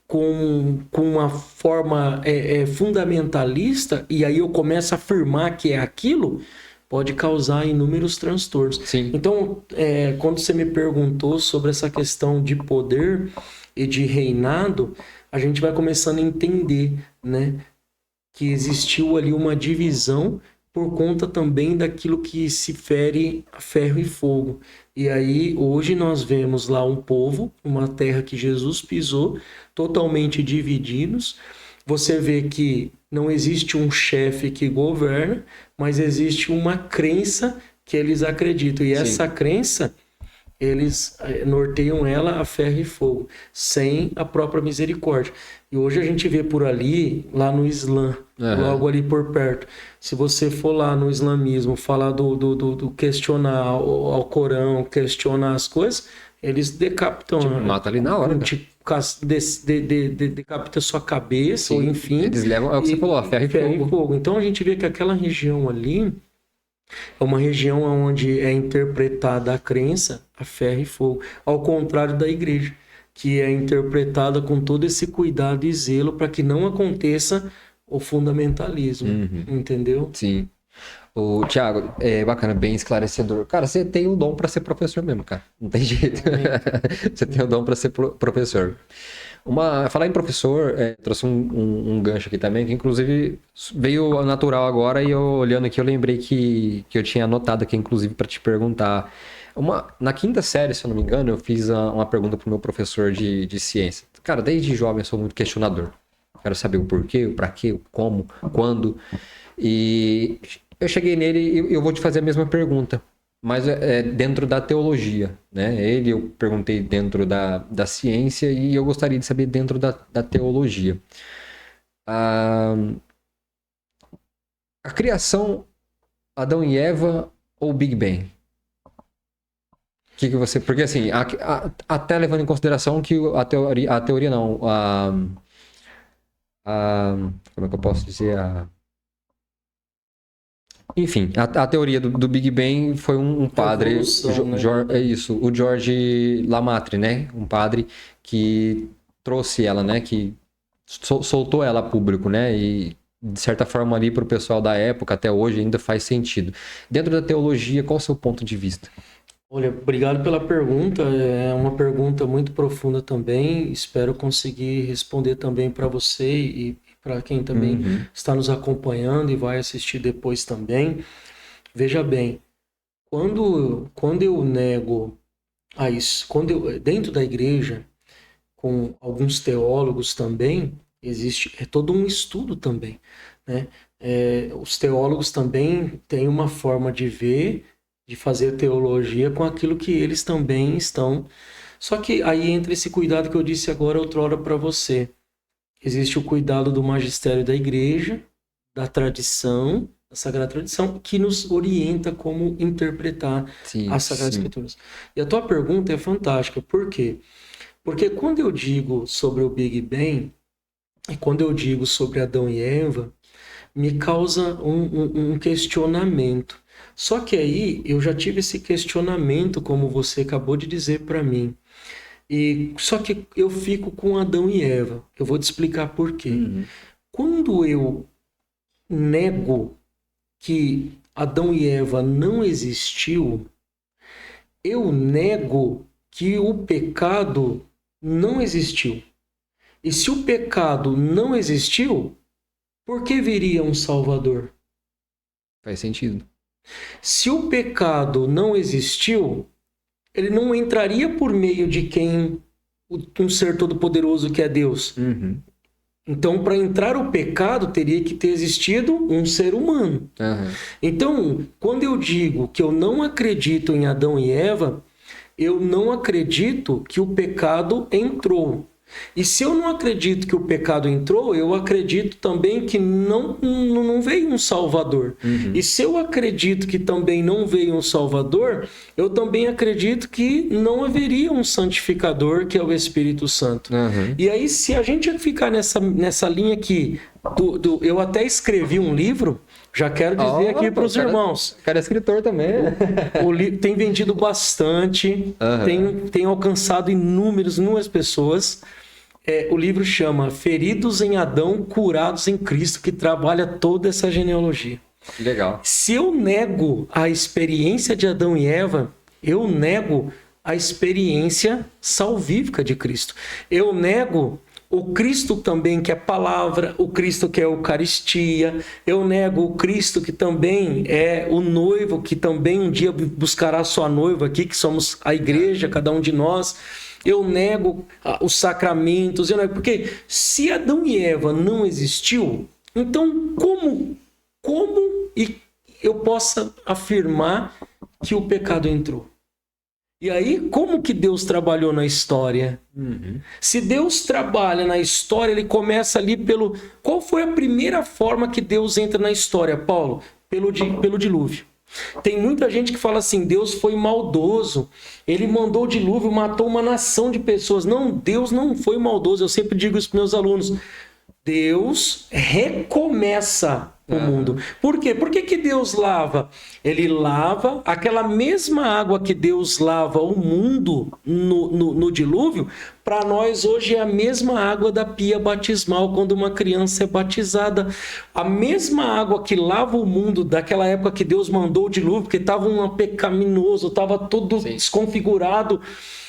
B: com uma forma fundamentalista, e aí eu começo a afirmar que é aquilo, pode causar inúmeros transtornos.
A: Sim.
B: Então, quando você me perguntou sobre essa questão de poder e de reinado, a gente vai começando a entender, né, que existiu ali uma divisão por conta também daquilo que se fere a ferro e fogo. E aí, hoje nós vemos lá um povo, uma terra que Jesus pisou, totalmente divididos. Você vê que não existe um chefe que governa, mas existe uma crença que eles acreditam. E essa crença, eles norteiam ela a ferro e fogo, sem a própria misericórdia. E hoje a gente vê por ali, lá no Islã, logo ali por perto. Se você for lá no islamismo, falar do questionar o Alcorão, questionar as coisas, eles decapitam.
A: Mata ali na hora.
B: Decapita sua cabeça, ou enfim.
A: Eles levam, é o que você falou, a ferro e fogo.
B: Então a gente vê que aquela região ali é uma região onde é interpretada a crença a ferro e fogo, ao contrário da igreja, que é interpretada com todo esse cuidado e zelo para que não aconteça o fundamentalismo, entendeu?
A: Sim. O Thiago, é bacana, bem esclarecedor. Cara, você tem o dom para ser professor mesmo, cara. Não tem jeito. Você tem o dom para ser professor. Falar em professor, trouxe um gancho aqui também, que inclusive veio natural agora, e eu olhando aqui, eu lembrei que eu tinha anotado aqui, inclusive, para te perguntar. Na quinta série, se eu não me engano, eu fiz uma pergunta pro meu professor de ciência. Cara, desde jovem eu sou muito questionador. Quero saber o porquê, o pra quê, o como, quando. E eu cheguei nele e eu vou te fazer a mesma pergunta, mas dentro da teologia, né? Eu perguntei dentro da ciência e eu gostaria de saber dentro da teologia. A criação, Adão e Eva ou Big Bang? Que você... Porque assim, até levando em consideração que a teoria não, como é que eu posso dizer? Enfim, a teoria do Big Bang foi um padre, o George Lamaitre, né? Um padre que trouxe ela, né? Que soltou ela a público, né? E de certa forma ali para o pessoal da época, até hoje, ainda faz sentido. Dentro da teologia, qual é o seu ponto de vista?
B: Olha, obrigado pela pergunta. É uma pergunta muito profunda também. Espero conseguir responder também para você e para quem também está nos acompanhando e vai assistir depois também. Veja bem, quando eu nego a isso, dentro da igreja, com alguns teólogos também, existe todo um estudo também, né? Os teólogos também têm uma forma de ver, de fazer teologia com aquilo que eles também estão. Só que aí entra esse cuidado que eu disse agora outrora para você. Existe o cuidado do magistério da igreja, da tradição, da Sagrada Tradição, que nos orienta como interpretar as Sagradas Escrituras. E a tua pergunta é fantástica. Por quê? Porque quando eu digo sobre o Big Bang, e quando eu digo sobre Adão e Eva, me causa um questionamento. Só que aí eu já tive esse questionamento, como você acabou de dizer para mim. E só que eu fico com Adão e Eva. Eu vou te explicar por quê. Quando eu nego que Adão e Eva não existiu, eu nego que o pecado não existiu. E se o pecado não existiu, por que viria um Salvador?
A: Faz sentido.
B: Se o pecado não existiu, ele não entraria por meio de quem? Um ser todo-poderoso que é Deus. Então, para entrar o pecado, teria que ter existido um ser humano. Então, quando eu digo que eu não acredito em Adão e Eva, eu não acredito que o pecado entrou. E se eu não acredito que o pecado entrou, eu acredito também que não veio um Salvador. E se eu acredito que também não veio um Salvador, eu também acredito que não haveria um santificador, que é o Espírito Santo. E aí, se a gente ficar nessa linha aqui, eu até escrevi um livro, já quero dizer aqui para os irmãos.
A: O cara é escritor também.
B: O livro tem vendido bastante, tem alcançado inúmeras pessoas. O livro chama Feridos em Adão, Curados em Cristo, que trabalha toda essa genealogia.
A: Legal.
B: Se eu nego a experiência de Adão e Eva, eu nego a experiência salvífica de Cristo. Eu nego o Cristo também que é palavra, o Cristo que é Eucaristia. Eu nego o Cristo que também é o noivo, que também um dia buscará sua noiva aqui, que somos a igreja, cada um de nós. Eu nego os sacramentos, porque se Adão e Eva não existiu, então como eu posso afirmar que o pecado entrou? E aí, como que Deus trabalhou na história? Se Deus trabalha na história, ele começa ali pelo... Qual foi a primeira forma que Deus entra na história, Paulo? Pelo dilúvio. Tem muita gente que fala assim, Deus foi maldoso, ele mandou o dilúvio, matou uma nação de pessoas. Não, Deus não foi maldoso. Eu sempre digo isso para meus alunos. Deus recomeça o mundo. Por quê? Por que Deus lava? Ele lava aquela mesma água que Deus lava o mundo no dilúvio. Para nós hoje é a mesma água da pia batismal quando uma criança é batizada. A mesma água que lava o mundo daquela época que Deus mandou o dilúvio, porque estava pecaminoso, estava todo desconfigurado.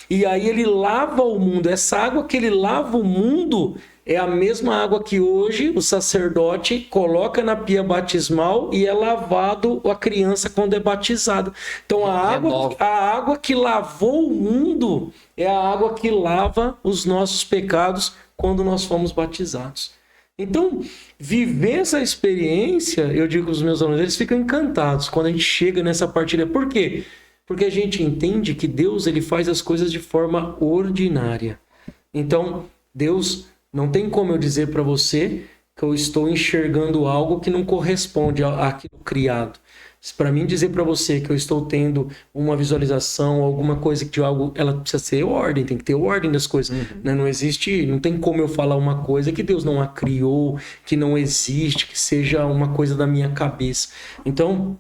B: E aí ele lava o mundo. Essa água que ele lava o mundo é a mesma água que hoje o sacerdote coloca na pia batismal e é lavado a criança quando é batizada. Então a água que lavou o mundo é a água que lava os nossos pecados quando nós fomos batizados. Então, viver essa experiência, eu digo para os meus alunos, eles ficam encantados quando a gente chega nessa partilha. Por quê? Porque a gente entende que Deus ele faz as coisas de forma ordinária. Então, Deus... Não tem como eu dizer para você que eu estou enxergando algo que não corresponde àquilo criado. Para mim dizer para você que eu estou tendo uma visualização, alguma coisa de algo, ela precisa ser ordem, tem que ter ordem das coisas. Né? Não tem como eu falar uma coisa que Deus não a criou, que não existe, que seja uma coisa da minha cabeça. Então,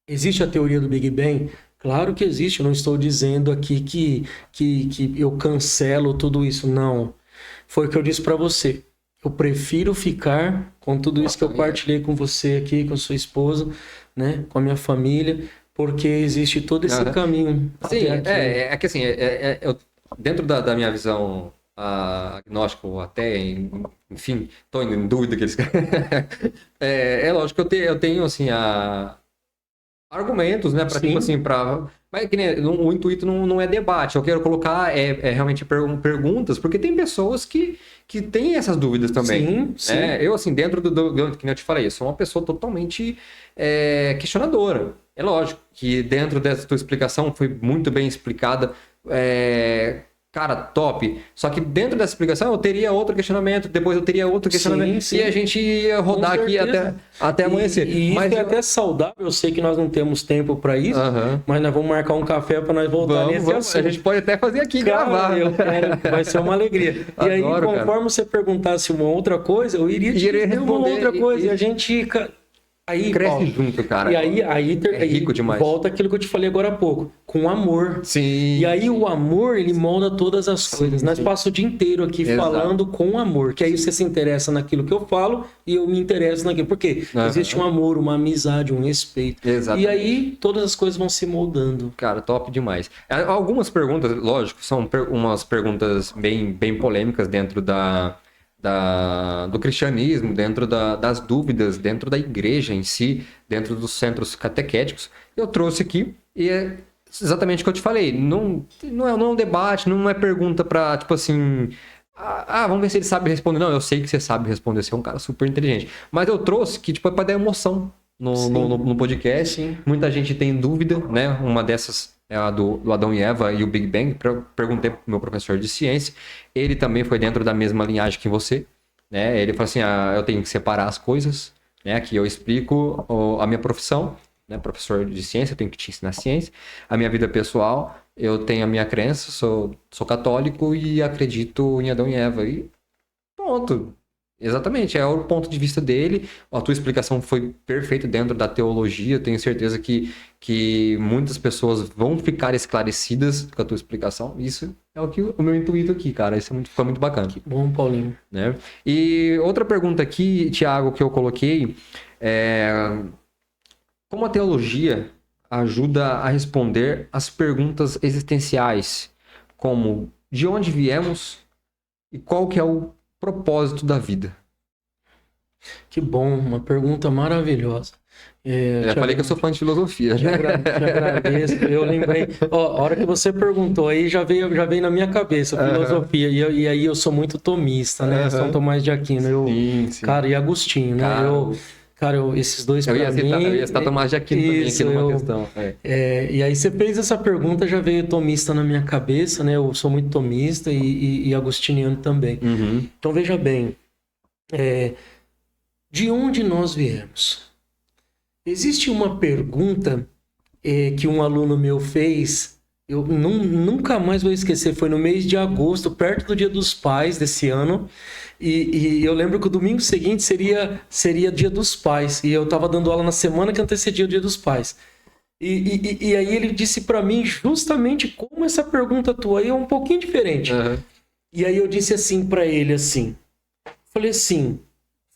B: existe a teoria do Big Bang? Claro que existe, eu não estou dizendo aqui que eu cancelo tudo isso, não. Foi o que eu disse para você. Eu prefiro ficar com tudo isso que eu partilhei com você aqui, com a sua esposa, né, com a minha família, porque existe todo esse caminho.
A: Sim, é que assim, dentro da minha visão agnóstico, até, enfim, estou em dúvida que eles... é lógico que eu tenho assim, argumentos, né, para tipo assim, mas que nem, o intuito não é debate, eu quero colocar realmente perguntas, porque tem pessoas que têm essas dúvidas também.
B: Sim.
A: Né? Eu, assim, dentro que eu te falei, eu sou uma pessoa totalmente questionadora. É lógico que dentro dessa tua explicação foi muito bem explicada Cara, top. Só que dentro dessa explicação eu teria outro questionamento, depois eu teria outro questionamento.
B: Sim.
A: E a gente ia rodar aqui até amanhecer.
B: E
A: Mas
B: isso é até saudável. Eu sei que nós não temos tempo para isso, mas nós vamos marcar um café para nós voltar nesse assunto.
A: A gente pode até fazer aqui, gravar.
B: Eu quero, vai ser uma alegria. E aí, conforme você perguntasse uma outra coisa, eu iria te dizer uma outra coisa. E a gente... Aí,
A: cresce junto, cara.
B: E aí
A: é rico demais.
B: Volta aquilo que eu te falei agora há pouco, com amor.
A: Sim.
B: E aí o amor, ele molda todas as coisas. Nós passamos o dia inteiro aqui falando com amor, que aí você se interessa naquilo que eu falo e eu me interesso naquilo. Por quê? Existe um amor, uma amizade, um respeito.
A: Exatamente.
B: E aí todas as coisas vão se moldando.
A: Cara, top demais. Algumas perguntas, lógico, são umas perguntas bem polêmicas dentro do cristianismo, dentro das dúvidas, dentro da igreja em si, dentro dos centros catequéticos. Eu trouxe aqui e é exatamente o que eu te falei. Não é um debate, não é pergunta pra, tipo assim... vamos ver se ele sabe responder. Não, eu sei que você sabe responder, você é um cara super inteligente. Mas eu trouxe que, tipo, é pra dar emoção no podcast.
B: Sim.
A: Muita gente tem dúvida, né? Uma dessas é a do Adão e Eva e o Big Bang. Perguntei pro meu professor de ciência. Ele também foi dentro da mesma linhagem que você, né? Ele falou assim, eu tenho que separar as coisas, né? Aqui eu explico a minha profissão, né? Professor de ciência, eu tenho que te ensinar ciência. A minha vida pessoal, eu tenho a minha crença, sou católico e acredito em Adão e Eva. E ponto. Exatamente, é o ponto de vista dele. A tua explicação foi perfeita dentro da teologia. Eu tenho certeza que muitas pessoas vão ficar esclarecidas com a tua explicação. Isso é o meu intuito aqui, cara. Isso foi muito bacana.
B: Que bom, Paulinho.
A: Né? E outra pergunta aqui, Thiago, que eu coloquei é: como a teologia ajuda a responder as perguntas existenciais, como de onde viemos e qual que é o propósito da vida?
B: Que bom, uma pergunta maravilhosa.
A: Já falei que eu sou fã de filosofia.
B: Te agradeço. Eu lembrei. A hora que você perguntou aí, já veio na minha cabeça filosofia. E aí eu sou muito tomista, né? São Tomás de Aquino. Sim. Cara, e Agostinho, né? Cara, esses dois pra mim...
A: Eu ia citar Tomás de Aquino também aqui numa questão.
B: E aí você fez essa pergunta, já veio tomista na minha cabeça, né? Eu sou muito tomista e agostiniano também. Então veja bem, de onde nós viemos? Existe uma pergunta que um aluno meu fez, eu nunca mais vou esquecer, foi no mês de agosto, perto do Dia dos Pais desse ano, e eu lembro que o domingo seguinte seria Dia dos Pais, e eu estava dando aula na semana que antecedia o Dia dos Pais. E aí ele disse para mim justamente como essa pergunta tua aí é um pouquinho diferente. E aí eu disse assim para ele, assim, falei assim,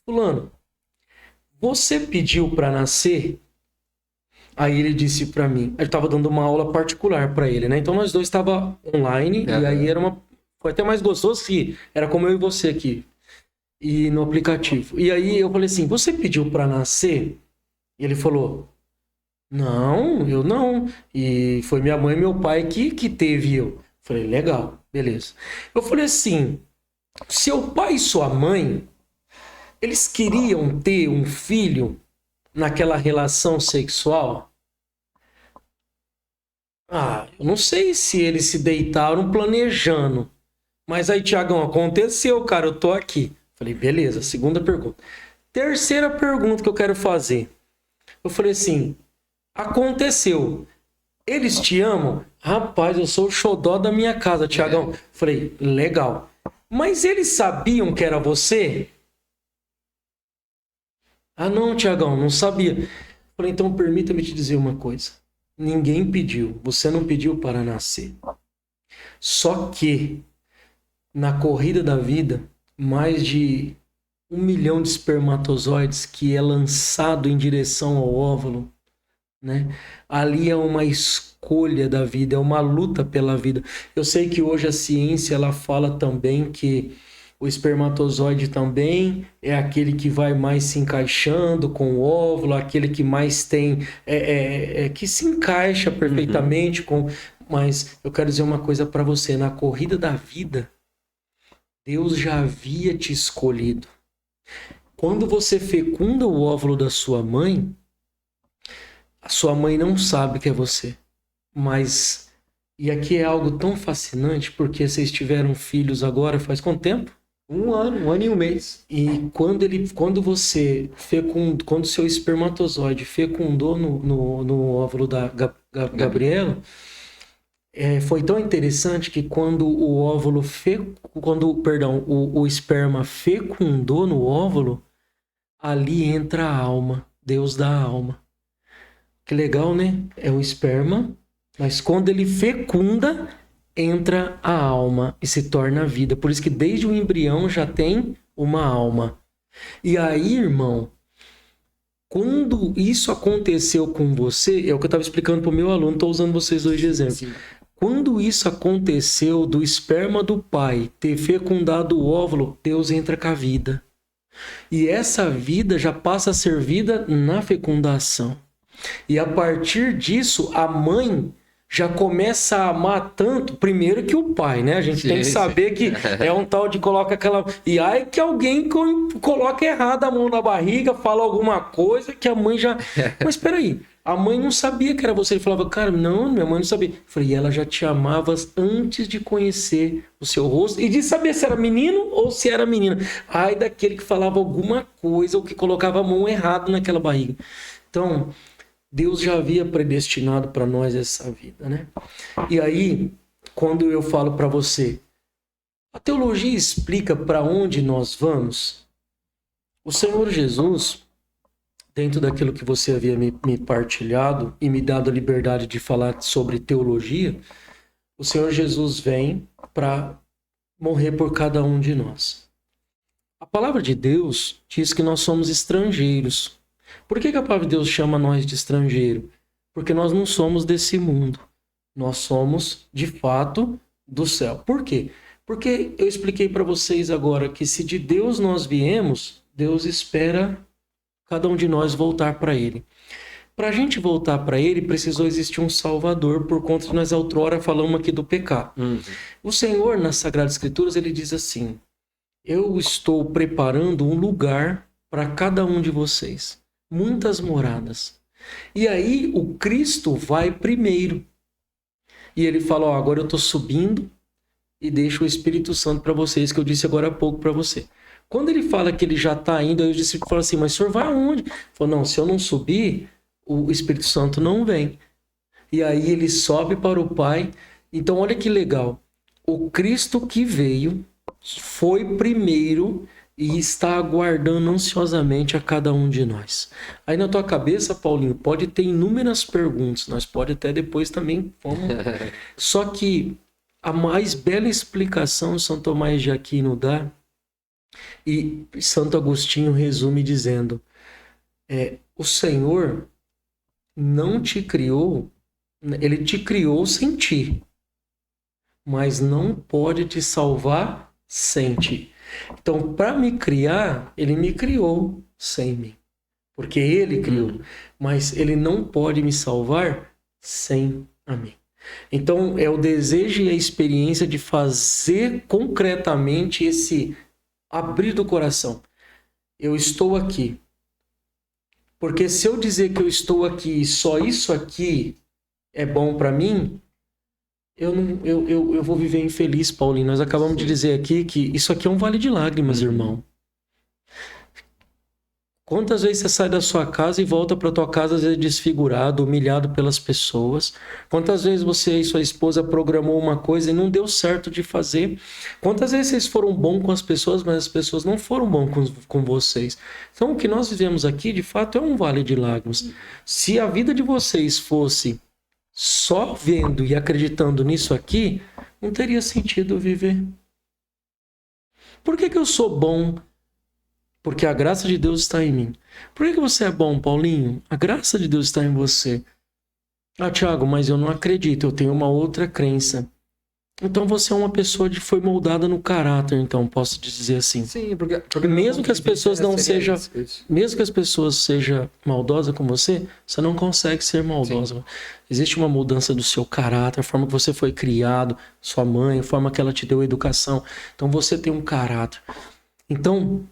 B: fulano, você pediu para nascer? Aí ele disse para mim, eu estava dando uma aula particular para ele, né? Então nós dois estava online e aí foi até mais gostoso que era como eu e você aqui e no aplicativo. E aí eu falei assim, você pediu para nascer? E ele falou, não, eu não. E foi minha mãe e meu pai que teve eu. Falei, legal, beleza. Eu falei assim, seu pai e sua mãe, eles queriam ter um filho naquela relação sexual? Eu não sei se eles se deitaram planejando. Mas aí, Tiagão, aconteceu, cara, eu tô aqui. Falei, beleza, segunda pergunta. Terceira pergunta que eu quero fazer. Eu falei assim, aconteceu. Eles te amam? Rapaz, eu sou o xodó da minha casa, Tiagão. Falei, legal. Mas eles sabiam que era você? Não, Tiagão, não sabia. Falei, então permita-me te dizer uma coisa. Ninguém pediu, você não pediu para nascer. Só que, na corrida da vida, mais de 1 milhão de espermatozoides que é lançado em direção ao óvulo, né? Ali é uma escolha da vida, é uma luta pela vida. Eu sei que hoje a ciência ela fala também que o espermatozoide também é aquele que vai mais se encaixando com o óvulo, aquele que mais tem, que se encaixa perfeitamente com... Mas eu quero dizer uma coisa para você, na corrida da vida, Deus já havia te escolhido. Quando você fecunda o óvulo da sua mãe, a sua mãe não sabe que é você, mas E aqui é algo tão fascinante, porque vocês tiveram filhos agora faz quanto tempo?
A: 1 ano e 1 mês.
B: E quando seu espermatozoide fecundou no óvulo da Gabriela, foi tão interessante que quando o esperma fecundou no óvulo, ali entra a alma, Deus dá a alma. Que legal, né? É o esperma, mas quando ele fecunda, entra a alma e se torna a vida. Por isso que desde o embrião já tem uma alma. E aí, irmão, quando isso aconteceu com você, é o que eu estava explicando para o meu aluno, estou usando vocês dois de exemplo. Sim. Quando isso aconteceu do esperma do pai ter fecundado o óvulo, Deus entra com a vida. E essa vida já passa a ser vida na fecundação. E a partir disso, a mãe já começa a amar tanto, primeiro que o pai, né? A gente tem que saber que é um tal de coloca aquela... E aí que alguém coloca errado a mão na barriga, fala alguma coisa que a mãe já... Mas espera aí, a mãe não sabia que era você. Ele falava, cara, não, minha mãe não sabia. Eu falei, e ela já te amava antes de conhecer o seu rosto e de saber se era menino ou se era menina. Ai daquele que falava alguma coisa ou que colocava a mão errado naquela barriga. Então... Deus já havia predestinado para nós essa vida, né? E aí, quando eu falo para você, a teologia explica para onde nós vamos? O Senhor Jesus, dentro daquilo que você havia me partilhado e me dado a liberdade de falar sobre teologia, o Senhor Jesus vem para morrer por cada um de nós. A palavra de Deus diz que nós somos estrangeiros. Por que a palavra de Deus chama nós de estrangeiro? Porque nós não somos desse mundo. Nós somos, de fato, do céu. Por quê? Porque eu expliquei para vocês agora que se de Deus nós viemos, Deus espera cada um de nós voltar para Ele. Para a gente voltar para Ele, precisou existir um Salvador, por conta que nós outrora falamos aqui do pecado. O Senhor, nas Sagradas Escrituras, Ele diz assim, eu estou preparando um lugar para cada um de vocês. Muitas moradas. E aí o Cristo vai primeiro. E ele fala, ó, agora eu estou subindo e deixo o Espírito Santo para vocês, que eu disse agora há pouco para você. Quando ele fala que ele já está indo, aí o discípulo fala assim, mas o senhor vai aonde? Ele falou, não, se eu não subir, o Espírito Santo não vem. E aí ele sobe para o Pai. Então olha que legal. O Cristo que veio foi primeiro e está aguardando ansiosamente a cada um de nós. Aí na tua cabeça, Paulinho, pode ter inúmeras perguntas, nós pode até depois também... Só que a mais bela explicação São Tomás de Aquino dá, e Santo Agostinho resume dizendo, o Senhor não te criou, ele te criou sem ti, mas não pode te salvar sem ti. Então, para me criar, ele me criou sem mim. Porque ele criou. Mas ele não pode me salvar sem a mim. Então, é o desejo e a experiência de fazer concretamente esse abrir do coração. Eu estou aqui. Porque se eu dizer que eu estou aqui e só isso aqui é bom para mim... Eu vou viver infeliz, Paulinho. Nós acabamos de dizer aqui que isso aqui é um vale de lágrimas, irmão. Quantas vezes você sai da sua casa e volta para tua casa às vezes desfigurado, humilhado pelas pessoas? Quantas vezes você e sua esposa programou uma coisa e não deu certo de fazer? Quantas vezes vocês foram bons com as pessoas, mas as pessoas não foram bons com vocês? Então o que nós vivemos aqui, de fato, é um vale de lágrimas. Se a vida de vocês fosse só vendo e acreditando nisso aqui, não teria sentido viver. Por que eu sou bom? Porque a graça de Deus está em mim. Por que você é bom, Paulinho? A graça de Deus está em você. Ah, Thiago, mas eu não acredito, eu tenho uma outra crença. Então você é uma pessoa que foi moldada no caráter, então posso dizer assim.
A: Sim, porque
B: mesmo que as pessoas não sejam, mesmo que as pessoas sejam maldosas com você, você não consegue ser maldosa. Sim. Existe uma mudança do seu caráter, a forma que você foi criado, sua mãe, a forma que ela te deu educação. Então você tem um caráter. Então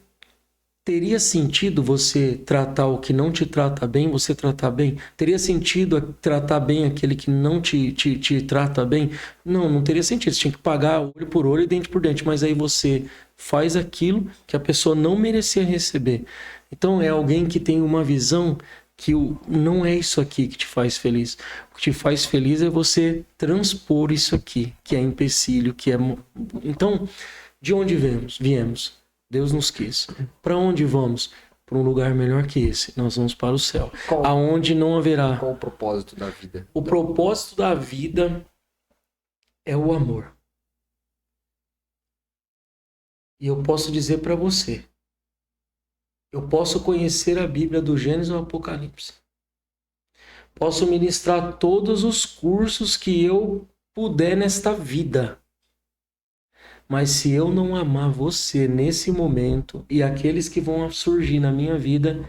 B: Teria sentido você tratar o que não te trata bem, você tratar bem? Teria sentido tratar bem aquele que não te trata bem? Não, não teria sentido. Você tinha que pagar olho por olho e dente por dente. Mas aí você faz aquilo que a pessoa não merecia receber. Então é alguém que tem uma visão que não é isso aqui que te faz feliz. O que te faz feliz é você transpor isso aqui, que é empecilho, que é... Então, de onde viemos? Deus nos quis. Para onde vamos? Para um lugar melhor que esse. Nós vamos para o céu. Aonde não haverá...
A: Qual o propósito da vida?
B: O propósito da vida é o amor. E eu posso dizer para você, eu posso conhecer a Bíblia do Gênesis ao Apocalipse. Posso ministrar todos os cursos que eu puder nesta vida. Mas se eu não amar você nesse momento e aqueles que vão surgir na minha vida,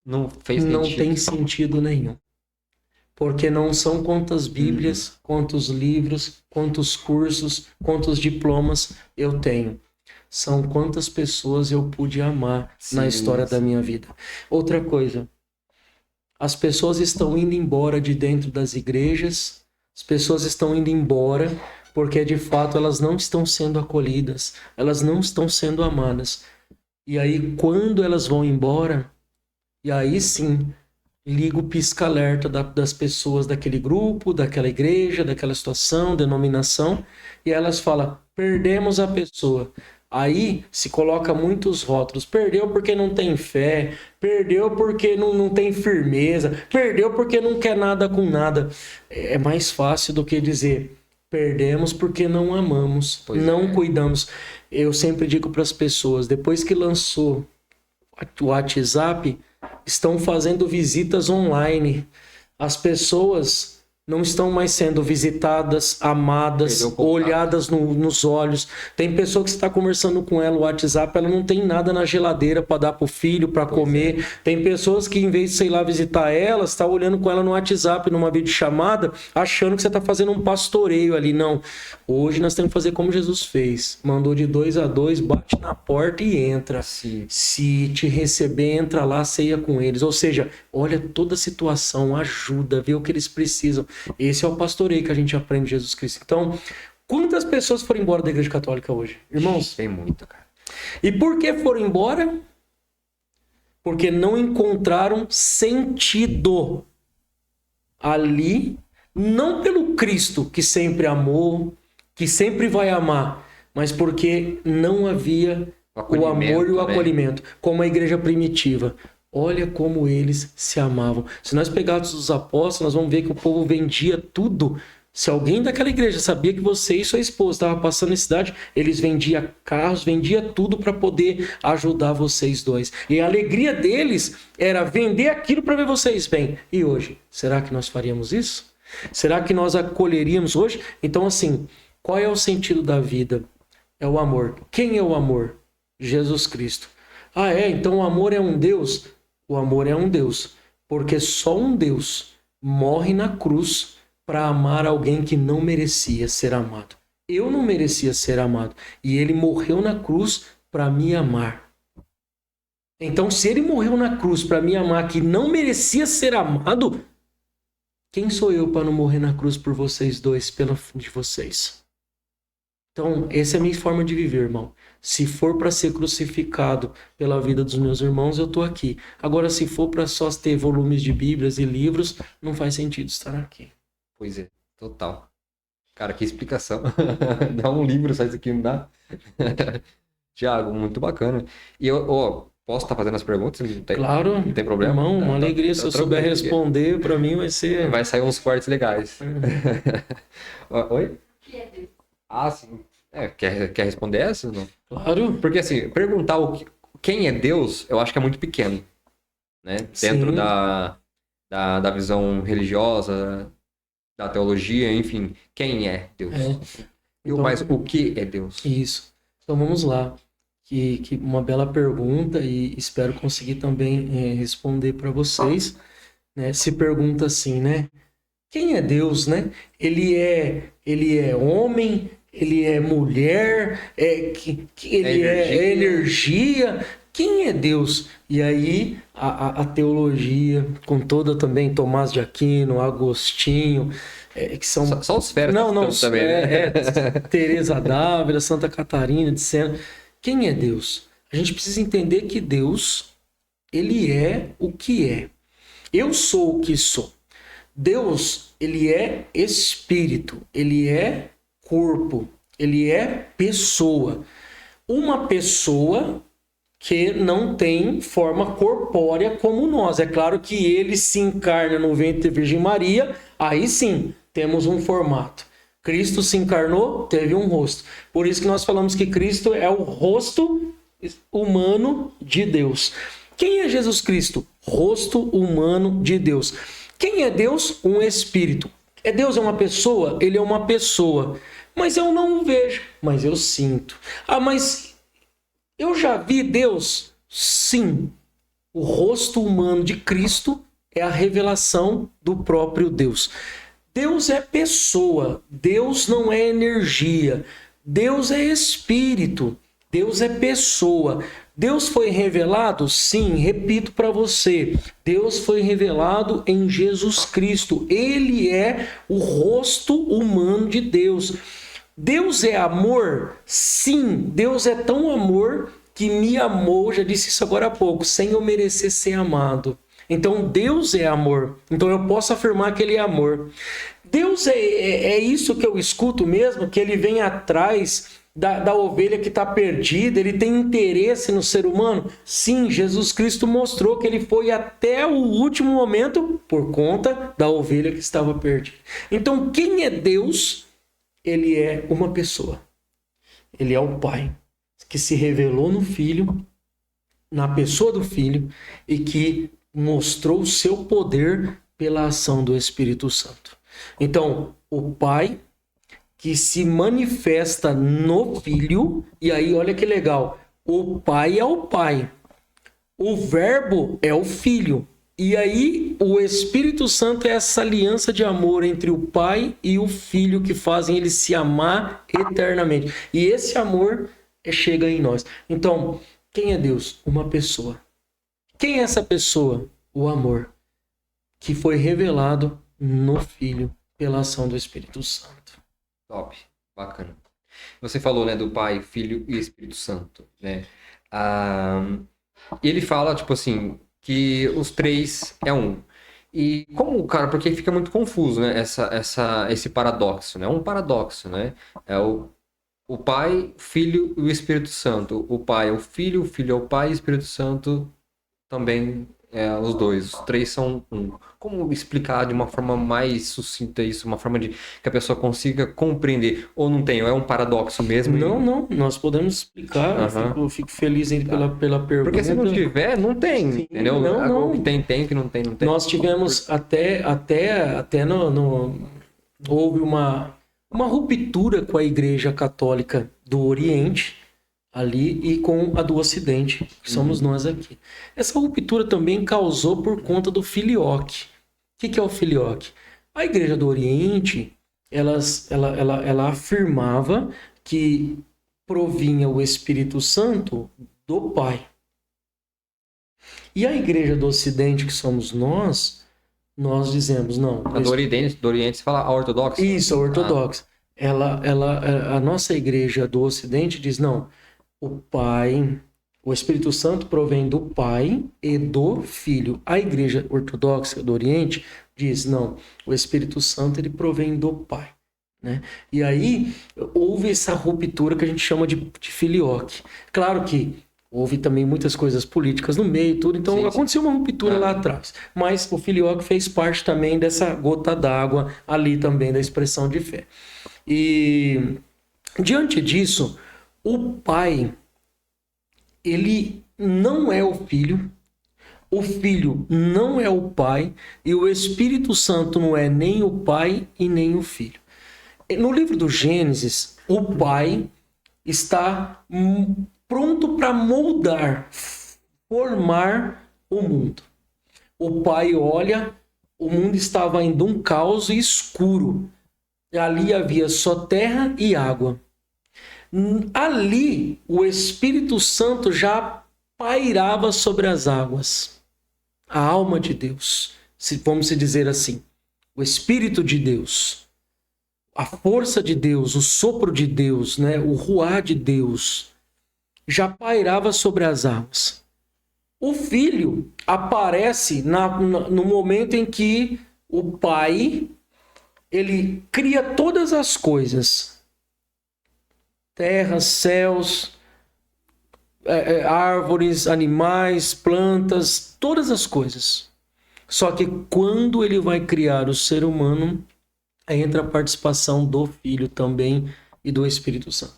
B: não tem sentido nenhum. Porque não são quantas Bíblias, quantos livros, quantos cursos, quantos diplomas eu tenho. São quantas pessoas eu pude amar na história da minha vida. Outra coisa, as pessoas estão indo embora de dentro das igrejas, as pessoas estão indo embora porque de fato elas não estão sendo acolhidas, elas não estão sendo amadas. E aí quando elas vão embora, e aí sim, liga o pisca-alerta das pessoas daquele grupo, daquela igreja, daquela situação, denominação, e elas falam, perdemos a pessoa. Aí se coloca muitos rótulos, perdeu porque não tem fé, perdeu porque não tem firmeza, perdeu porque não quer nada com nada. É mais fácil do que dizer, perdemos porque não amamos, não cuidamos. Eu sempre digo para as pessoas, depois que lançou o WhatsApp, estão fazendo visitas online. As pessoas não estão mais sendo visitadas, amadas, olhadas nos olhos. Tem pessoa que você está conversando com ela no WhatsApp, ela não tem nada na geladeira para dar para o filho, para comer. Tem pessoas que, em vez de, sei lá, visitar ela, está olhando com ela no WhatsApp, numa videochamada, achando que você está fazendo um pastoreio ali. Não. Hoje nós temos que fazer como Jesus fez. Mandou de 2 a 2, bate na porta e entra.
A: Sim.
B: Se te receber, entra lá, ceia com eles. Ou seja, olha toda a situação, ajuda, vê o que eles precisam. Esse é o pastoreio que a gente aprende de Jesus Cristo. Então, quantas pessoas foram embora da Igreja Católica hoje? Irmãos?
A: Tem muito, cara.
B: E por que foram embora? Porque não encontraram sentido ali, não pelo Cristo que sempre amou, que sempre vai amar, mas porque não havia o amor e o acolhimento, como a igreja primitiva. Olha como eles se amavam. Se nós pegarmos os apóstolos, nós vamos ver que o povo vendia tudo. Se alguém daquela igreja sabia que você e sua esposa estavam passando necessidade, eles vendiam carros, vendiam tudo para poder ajudar vocês dois. E a alegria deles era vender aquilo para ver vocês bem. E hoje, será que nós faríamos isso? Será que nós acolheríamos hoje? Então, assim, qual é o sentido da vida? É o amor. Quem é o amor? Jesus Cristo. Ah, então o amor é um Deus? O amor é um Deus, porque só um Deus morre na cruz para amar alguém que não merecia ser amado. Eu não merecia ser amado e ele morreu na cruz para me amar. Então, se ele morreu na cruz para me amar, que não merecia ser amado, quem sou eu para não morrer na cruz por vocês dois, pela de vocês? Então, essa é a minha forma de viver, irmão. Se for para ser crucificado pela vida dos meus irmãos, eu estou aqui. Agora, se for para só ter volumes de Bíblias e livros, não faz sentido estar aqui.
A: Pois é, total. Cara, que explicação. Dá um livro, só isso aqui não dá? Tiago, muito bacana. E eu posso estar fazendo as perguntas? Não tem,
B: claro.
A: Não tem problema?
B: Irmão, uma alegria. Se eu souber responder, para mim vai ser...
A: Vai sair uns cortes legais. Oi? Ah, sim. Quer responder essa? Não?
B: Claro.
A: Porque assim, perguntar quem é Deus, eu acho que é muito pequeno. Né? Dentro da visão religiosa, da teologia, enfim. Quem é Deus?
B: Então,
A: mas o que é Deus?
B: Isso. Então vamos lá. Que uma bela pergunta e espero conseguir também responder para vocês. Né? Se pergunta assim, né? Quem é Deus, né? Ele é homem... ele é mulher, ele é energia. Quem é Deus? E aí a teologia, com toda também Tomás de Aquino, Agostinho, que são...
A: Só os feras
B: também, né? Teresa d'Ávila, Santa Catarina de Sena. Quem é Deus? A gente precisa entender que Deus, ele é o que é. Eu sou o que sou. Deus, ele é espírito, ele é corpo, ele é pessoa. Uma pessoa que não tem forma corpórea como nós. É claro que ele se encarna no ventre da Virgem Maria, aí sim, temos um formato. Cristo se encarnou, teve um rosto. Por isso que nós falamos que Cristo é o rosto humano de Deus. Quem é Jesus Cristo? Rosto humano de Deus. Quem é Deus? Um espírito. Deus é uma pessoa? Ele é uma pessoa. Mas eu não o vejo, mas eu sinto. Mas eu já vi Deus? Sim. O rosto humano de Cristo é a revelação do próprio Deus. Deus é pessoa. Deus não é energia. Deus é espírito. Deus é pessoa. Deus foi revelado? Sim, repito para você. Deus foi revelado em Jesus Cristo. Ele é o rosto humano de Deus. Deus é amor? Sim, Deus é tão amor que me amou, já disse isso agora há pouco, sem eu merecer ser amado. Então Deus é amor, então eu posso afirmar que ele é amor. Deus é isso que eu escuto mesmo, que ele vem atrás da ovelha que está perdida, ele tem interesse no ser humano? Sim, Jesus Cristo mostrou que ele foi até o último momento por conta da ovelha que estava perdida. Então quem é Deus? Ele é uma pessoa. Ele é o Pai, que se revelou no Filho, na pessoa do Filho, e que mostrou o seu poder pela ação do Espírito Santo. Então, o Pai que se manifesta no Filho, e aí olha que legal, o Pai é o Pai, o Verbo é o Filho, e aí o Espírito Santo é essa aliança de amor entre o Pai e o Filho que fazem ele se amar eternamente. E esse amor chega em nós. Então, quem é Deus? Uma pessoa. Quem é essa pessoa? O amor, que foi revelado no Filho pela ação do Espírito Santo.
A: Top, bacana. Você falou, né, do Pai, Filho e Espírito Santo, né? Ele fala, tipo assim, que os três é um. E como, cara, porque fica muito confuso, né, esse paradoxo, né? Um paradoxo, né? É o Pai, Filho e o Espírito Santo. O Pai é o Filho é o Pai e o Espírito Santo também é os dois. Os três são um. Como explicar de uma forma mais sucinta isso? Uma forma de que a pessoa consiga compreender? Ou não tem? Ou é um paradoxo mesmo?
B: Não. Nós podemos explicar. Eu fico feliz pela pergunta.
A: Porque se não tiver, não tem. Sim, entendeu?
B: Não.
A: O que tem, o que não tem, não tem.
B: Nós tivemos até houve uma ruptura com a Igreja Católica do Oriente ali e com a do Ocidente, que somos nós aqui. Essa ruptura também causou por conta do filioque. O que é o filioque? A Igreja do Oriente, ela afirmava que provinha o Espírito Santo do Pai. E a Igreja do Ocidente, que somos nós dizemos, não.
A: A do Oriente se fala a ortodoxa?
B: Isso, a ortodoxa. A nossa Igreja do Ocidente diz, não, o Pai, o Espírito Santo provém do Pai e do Filho. A Igreja Ortodoxa do Oriente diz, não, o Espírito Santo ele provém do Pai. Né? E aí houve essa ruptura que a gente chama de filioque. Claro que houve também muitas coisas políticas no meio e tudo, então aconteceu uma ruptura lá atrás. Mas o filioque fez parte também dessa gota d'água ali também da expressão de fé. E diante disso, o Pai, ele não é o Filho não é o Pai, e o Espírito Santo não é nem o Pai e nem o Filho. No livro do Gênesis, o Pai está pronto para moldar, formar o mundo. O Pai olha, o mundo estava ainda um caos escuro. Ali havia só terra e água. Ali, o Espírito Santo já pairava sobre as águas. A alma de Deus, vamos dizer assim. O Espírito de Deus, a força de Deus, o sopro de Deus, né? O ruá de Deus, já pairava sobre as águas. O Filho aparece no momento em que o Pai, ele cria todas as coisas. Terra, céus, árvores, animais, plantas, todas as coisas. Só que quando ele vai criar o ser humano, aí entra a participação do Filho também e do Espírito Santo.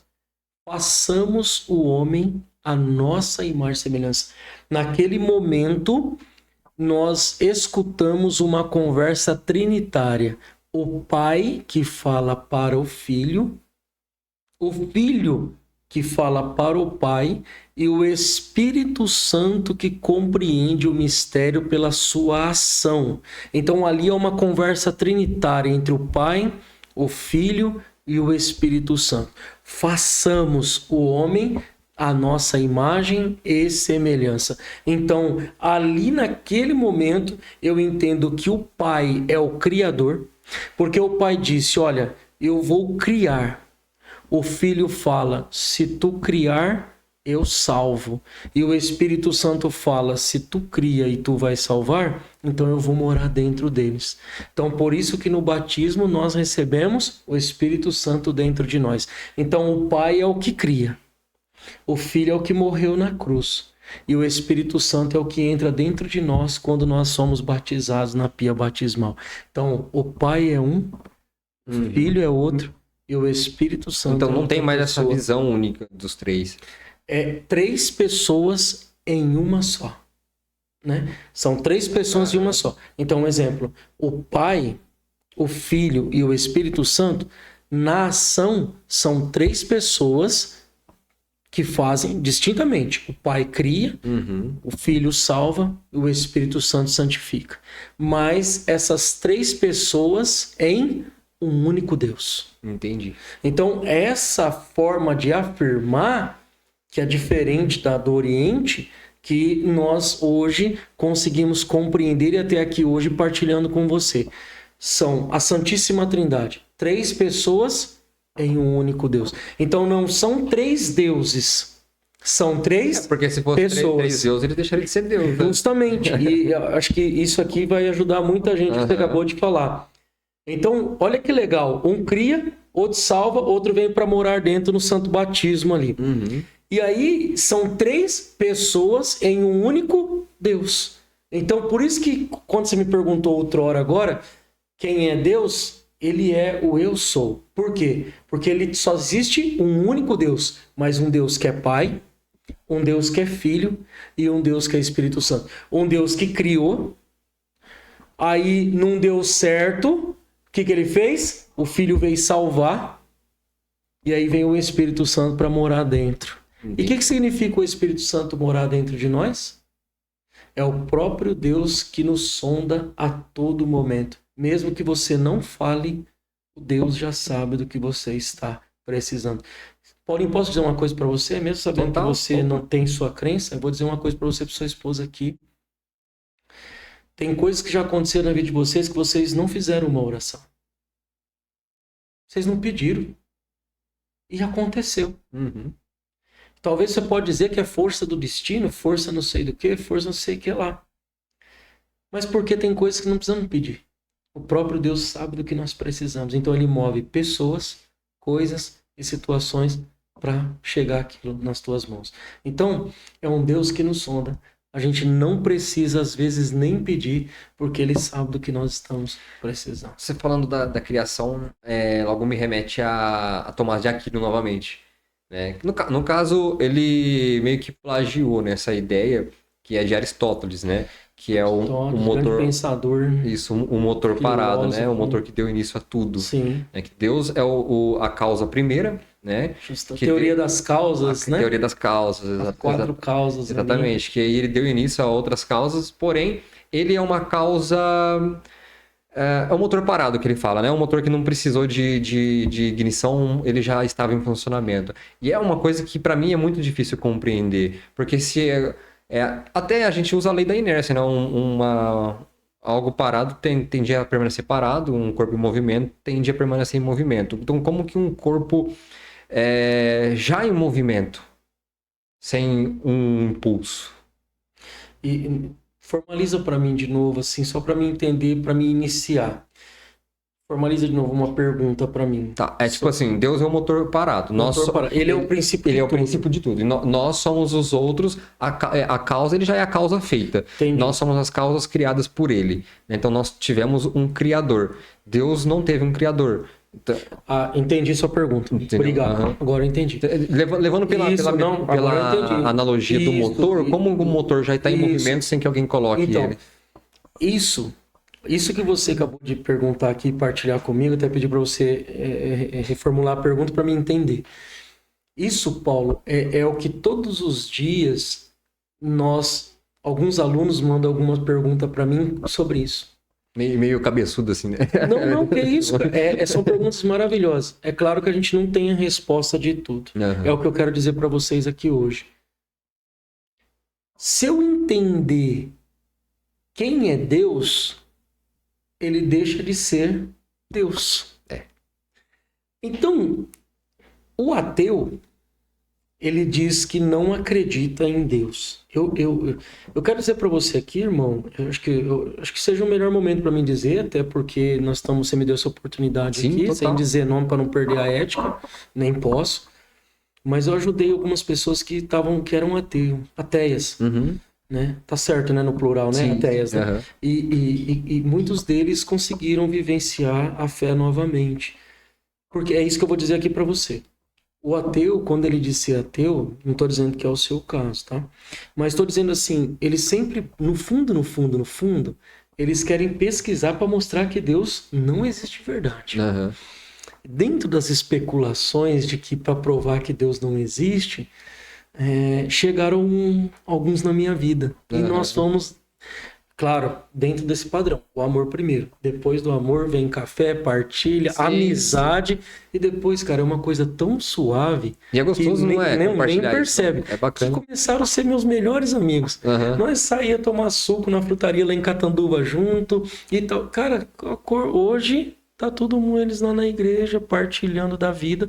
B: Façamos o homem a nossa imagem e semelhança. Naquele momento, nós escutamos uma conversa trinitária. O Pai que fala para o Filho que fala para o Pai e o Espírito Santo que compreende o mistério pela sua ação. Então ali é uma conversa trinitária entre o Pai, o Filho e o Espírito Santo. Façamos o homem a nossa imagem e semelhança. Então, ali naquele momento, eu entendo que o Pai é o Criador, porque o Pai disse, olha, eu vou criar. O Filho fala, se tu criar, eu salvo. E o Espírito Santo fala, se tu cria e tu vai salvar, então eu vou morar dentro deles. Então, por isso que no batismo nós recebemos o Espírito Santo dentro de nós. Então, o Pai é o que cria. O Filho é o que morreu na cruz. E o Espírito Santo é o que entra dentro de nós quando nós somos batizados na pia batismal. Então, o Pai é um, o Filho é outro, e o Espírito Santo
A: então não tem mais
B: pessoa.
A: essa visão única dos três.
B: É 3 pessoas em uma só, né? São 3 pessoas em uma só. Então, um exemplo, o Pai, o Filho e o Espírito Santo, na ação, são 3 pessoas que fazem distintamente. O Pai cria, o Filho salva e o Espírito Santo santifica. Mas essas 3 pessoas em um único Deus.
A: Entendi.
B: Então, essa forma de afirmar, que é diferente da do Oriente, que nós hoje conseguimos compreender e até aqui hoje partilhando com você. São a Santíssima Trindade. 3 pessoas em um único Deus. Então, não são 3 deuses. São 3
A: porque se fosse
B: pessoas.
A: 3 deuses, ele deixaria de ser Deus. Né?
B: Justamente. E acho que isso aqui vai ajudar muita gente que você acabou de falar. Então, olha que legal. Um cria, outro salva, outro vem para morar dentro no santo batismo ali. E aí, são 3 pessoas em um único Deus. Então, por isso que, quando você me perguntou outrora agora, quem é Deus, ele é o eu sou. Por quê? Porque ele só existe um único Deus, mas um Deus que é Pai, um Deus que é Filho e um Deus que é Espírito Santo. Um Deus que criou, aí não deu certo. O que ele fez? O Filho veio salvar e aí vem o Espírito Santo para morar dentro. E o que significa o Espírito Santo morar dentro de nós? É o próprio Deus que nos sonda a todo momento. Mesmo que você não fale, o Deus já sabe do que você está precisando. Paulinho, posso dizer uma coisa para você? Mesmo sabendo que você não tem sua crença, eu vou dizer uma coisa para você e para sua esposa aqui. Tem coisas que já aconteceram na vida de vocês que vocês não fizeram uma oração. Vocês não pediram. E aconteceu. Talvez você pode dizer que é força do destino, força não sei do que, força não sei o que lá. Mas porque tem coisas que não precisamos pedir. O próprio Deus sabe do que nós precisamos. Então ele move pessoas, coisas e situações para chegar aquilo nas tuas mãos. Então é um Deus que nos sonda. A gente não precisa, às vezes, nem pedir, porque ele sabe do que nós estamos precisando.
A: Você falando da criação, logo me remete a Tomás de Aquino novamente. Né? No caso, ele meio que plagiou nessa ideia, que é de Aristóteles, né? Que é o motor...
B: pensador.
A: Isso, o motor parado, né? O motor que deu início a tudo.
B: Sim.
A: Né? Que Deus é a causa primeira, né?
B: A teoria das causas, né?
A: A teoria das causas.
B: As 4 causas.
A: Exatamente. Ali. Que aí ele deu início a outras causas, porém, ele é uma causa É o motor parado que ele fala, né? Um motor que não precisou de ignição, ele já estava em funcionamento. E é uma coisa que para mim é muito difícil compreender, porque se até a gente usa a lei da inércia, né? Algo parado tende a permanecer parado, um corpo em movimento tende a permanecer em movimento. Então, como que um corpo já em movimento, sem um impulso?
B: E formaliza para mim de novo, assim, só para mim entender, para mim iniciar. Formaliza de novo uma pergunta para mim.
A: Tá, tipo assim, Deus é o motor parado.
B: Ele é o princípio
A: ele
B: de
A: é o
B: tudo.
A: princípio de tudo. E nós somos os outros, a causa, ele já é a causa feita.
B: Entendi.
A: Nós somos as causas criadas por ele. Então nós tivemos um criador. Deus não teve um criador. Então,
B: entendi sua pergunta.
A: entendeu?
B: Obrigado.
A: Uhum.
B: Agora eu entendi.
A: Levando pela analogia do motor, como o motor já está em movimento sem que alguém coloque ele.
B: Isso que você acabou de perguntar aqui, partilhar comigo, até pedir para você reformular a pergunta para me entender. Isso, Paulo, é o que todos os dias alguns alunos mandam alguma pergunta para mim sobre isso.
A: Meio cabeçudo assim, né?
B: Não, que isso, cara. São perguntas maravilhosas. É claro que a gente não tem a resposta de tudo.
A: Uhum.
B: É o que eu quero dizer para vocês aqui hoje. Se eu entender quem é Deus, ele deixa de ser Deus. Então, o ateu, ele diz que não acredita em Deus. Eu quero dizer para você aqui, irmão, eu acho que seja o melhor momento para mim dizer, até porque você me deu essa oportunidade.
A: Sim,
B: aqui,
A: total.
B: sem dizer nome para não perder a ética, nem posso. Mas eu ajudei algumas pessoas que eram ateias.
A: Uhum.
B: Né? Tá certo, né? No plural, né?
A: Sim.
B: Ateias, né?
A: Uhum.
B: E muitos deles conseguiram vivenciar a fé novamente. Porque é isso que eu vou dizer aqui para você. O ateu, quando ele diz ser ateu, não estou dizendo que é o seu caso, tá? Mas estou dizendo assim, eles sempre, no fundo, eles querem pesquisar para mostrar que Deus não existe de verdade.
A: Uhum.
B: Dentro das especulações de que para provar que Deus não existe, chegaram alguns na minha vida. E nós fomos, claro, dentro desse padrão. O amor primeiro. Depois do amor vem café, partilha, amizade. E depois, cara, é uma coisa tão suave.
A: E é gostoso,
B: que
A: não é?
B: Nem percebe.
A: É bacana.
B: Que começaram a ser meus melhores amigos. Nós saíamos tomar suco na frutaria lá em Catanduva junto e tal. Cara, hoje tá todo mundo, eles lá na igreja, partilhando da vida.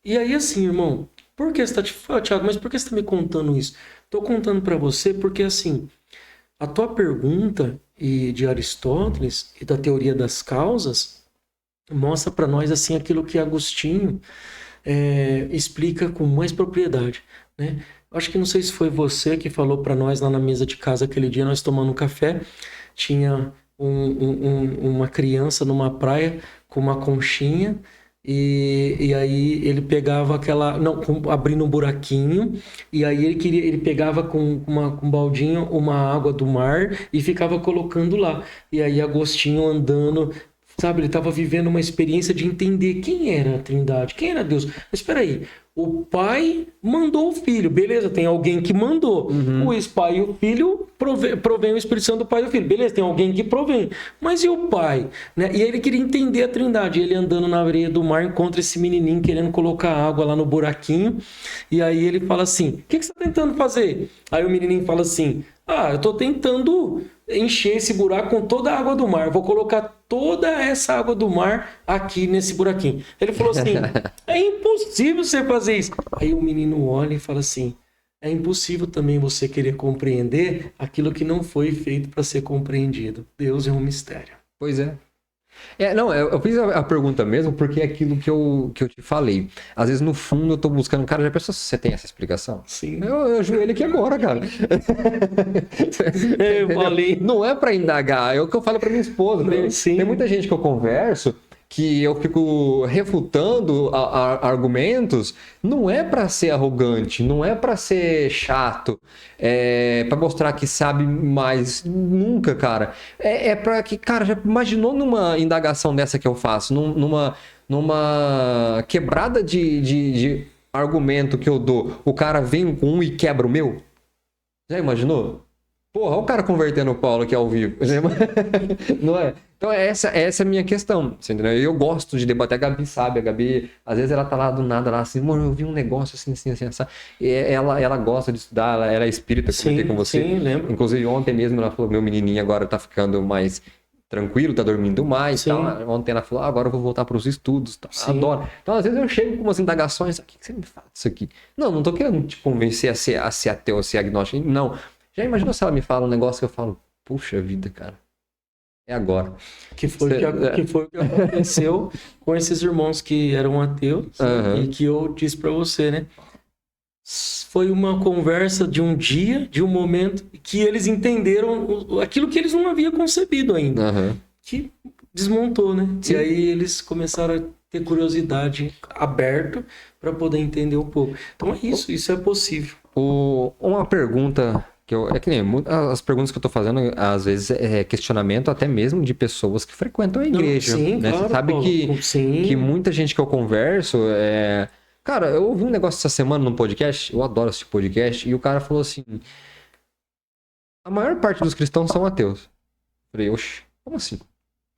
B: E aí, assim, irmão, por que você tá... Thiago, mas por que você tá me contando isso? Tô contando para você porque, assim, a tua pergunta de Aristóteles e da teoria das causas mostra para nós, assim, aquilo que Agostinho explica com mais propriedade, né? Acho que não sei se foi você que falou para nós lá na mesa de casa aquele dia, nós tomando um café, tinha uma criança numa praia com uma conchinha. E aí ele pegava abrindo um buraquinho, e aí ele pegava com um baldinho uma água do mar e ficava colocando lá. E aí Agostinho andando, sabe, ele estava vivendo uma experiência de entender quem era a Trindade, quem era Deus. Mas espera aí, o pai mandou o filho, beleza, tem alguém que mandou. O pai e o filho provém o Espírito Santo do pai e do filho, beleza, tem alguém que provém. Mas e o pai? Né? E aí ele queria entender a Trindade. Ele andando na areia do mar, encontra esse menininho querendo colocar água lá no buraquinho. E aí ele fala assim, o que você está tentando fazer? Aí o menininho fala assim, eu estou tentando encher esse buraco com toda a água do mar. Vou colocar toda essa água do mar aqui nesse buraquinho. Ele falou assim, é impossível você fazer isso. Aí o menino olha e fala assim, é impossível também você querer compreender aquilo que não foi feito para ser compreendido. Deus é um mistério.
A: Pois é. Eu fiz a pergunta mesmo porque é aquilo que eu te falei. Às vezes, no fundo, eu tô buscando... Cara, já pensou se você tem essa explicação?
B: Sim.
A: Eu ajoelho aqui agora, cara.
B: Eu falei.
A: Não é pra indagar, é o que eu falo pra minha esposa. Tem muita gente que eu converso que eu fico refutando argumentos, não é pra ser arrogante, não é pra ser chato, pra mostrar que sabe mais, nunca, cara. É pra que, cara, já imaginou numa indagação dessa que eu faço, numa quebrada de argumento que eu dou, o cara vem com um e quebra o meu? Já imaginou? Porra, olha o cara convertendo o Paulo aqui ao vivo. Não é? Então, essa é a minha questão. Você entendeu? Eu gosto de debater. A Gabi sabe. A Gabi, às vezes, ela tá lá do nada, lá assim, mano, eu vi um negócio assim. E ela gosta de estudar, ela é espírita, comentei com você.
B: Sim, lembro.
A: Inclusive, ontem mesmo, ela falou: meu menininho agora tá ficando mais tranquilo, tá dormindo mais.
B: Sim.
A: Tal. Ontem ela falou: agora eu vou voltar pros estudos. Tal. Adoro. Então, às vezes, eu chego com umas indagações: o que você me fala disso aqui? Não tô querendo te convencer a ser ateu, a ser agnóstico. Não. Já imaginou se ela me fala um negócio que eu falo, puxa vida, cara, é agora.
B: Que foi o que aconteceu com esses irmãos que eram ateus e que eu disse para você, né? Foi uma conversa de um dia, de um momento, que eles entenderam aquilo que eles não haviam concebido ainda. Que desmontou, né? Sim. E aí eles começaram a ter curiosidade aberta para poder entender um pouco. Então é isso é possível.
A: Uma pergunta... É que nem as perguntas que eu tô fazendo, às vezes, é questionamento até mesmo de pessoas que frequentam a igreja.
B: Sim,
A: né?
B: claro,
A: Você sabe que muita gente que eu converso... Cara, eu ouvi um negócio essa semana num podcast, eu adoro esse podcast, e o cara falou assim, a maior parte dos cristãos são ateus. Eu falei, oxe, como assim?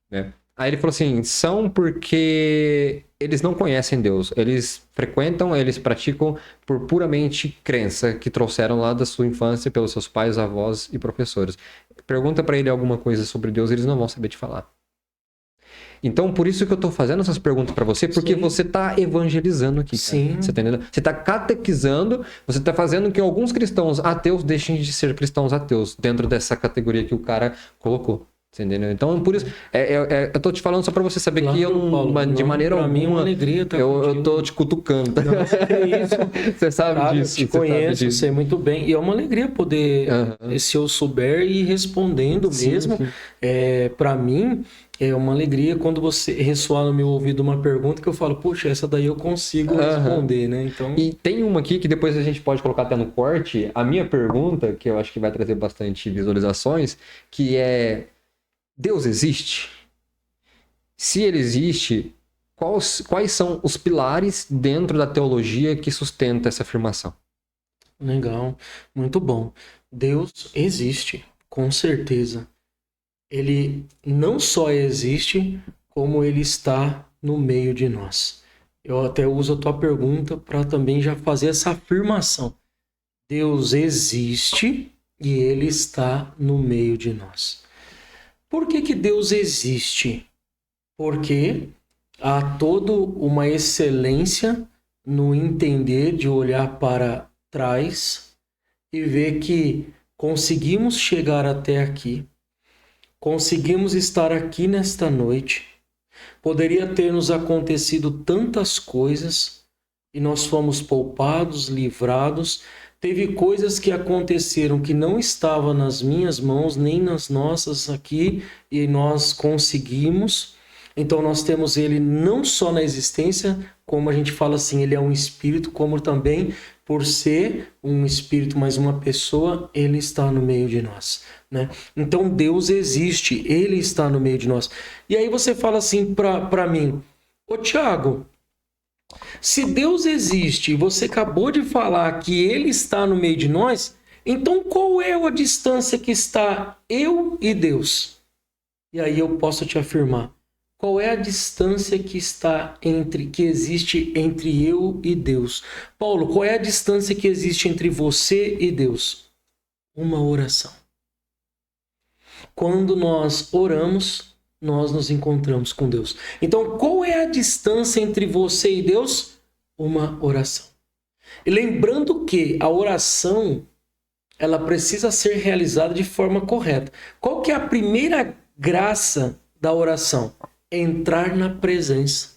A: Né? Aí ele falou assim, são porque eles não conhecem Deus. Eles frequentam, eles praticam por puramente crença que trouxeram lá da sua infância pelos seus pais, avós e professores. Pergunta pra ele alguma coisa sobre Deus, eles não vão saber te falar. Então, por isso que eu tô fazendo essas perguntas pra você, porque você tá evangelizando aqui, cara.
B: Sim.
A: Você tá entendendo? Você tá catequizando, você tá fazendo que alguns cristãos ateus deixem de ser cristãos ateus dentro dessa categoria que o cara colocou. Você entendeu? Então, por isso, eu tô te falando só pra você saber que eu não, de maneira alguma,
B: mim é uma alegria tá
A: eu tô te cutucando. Tá?
B: Não, é isso.
A: Você sabe
B: Cara,
A: disso.
B: Eu te conheço, sei muito bem. E é uma alegria poder, se eu souber, ir respondendo mesmo.
A: Sim.
B: Pra mim, é uma alegria quando você ressoar no meu ouvido uma pergunta que eu falo, puxa, essa daí eu consigo responder, né? Então...
A: E tem uma aqui que depois a gente pode colocar até no corte. A minha pergunta, que eu acho que vai trazer bastante visualizações, que é... Deus existe? Se ele existe, quais são os pilares dentro da teologia que sustenta essa afirmação?
B: Legal, muito bom. Deus existe, com certeza. Ele não só existe, como ele está no meio de nós. Eu até uso a tua pergunta para também já fazer essa afirmação. Deus existe e ele está no meio de nós. Por que Deus existe? Porque há toda uma excelência no entender de olhar para trás e ver que conseguimos chegar até aqui, conseguimos estar aqui nesta noite, poderia ter nos acontecido tantas coisas e nós fomos poupados, livrados. Teve coisas que aconteceram que não estavam nas minhas mãos, nem nas nossas aqui, e nós conseguimos. Então nós temos ele não só na existência, como a gente fala assim, ele é um espírito, como também por ser um espírito, mais uma pessoa, ele está no meio de nós, né? Então Deus existe, ele está no meio de nós. E aí você fala assim para mim, ô Tiago, se Deus existe e você acabou de falar que ele está no meio de nós, então qual é a distância que está eu e Deus? E aí eu posso te afirmar, qual é a distância que existe entre eu e Deus? Paulo, qual é a distância que existe entre você e Deus? Uma oração. Quando nós oramos, nós nos encontramos com Deus. Então, qual é a distância entre você e Deus? Uma oração. E lembrando que a oração, ela precisa ser realizada de forma correta. Qual que é a primeira graça da oração? Entrar na presença.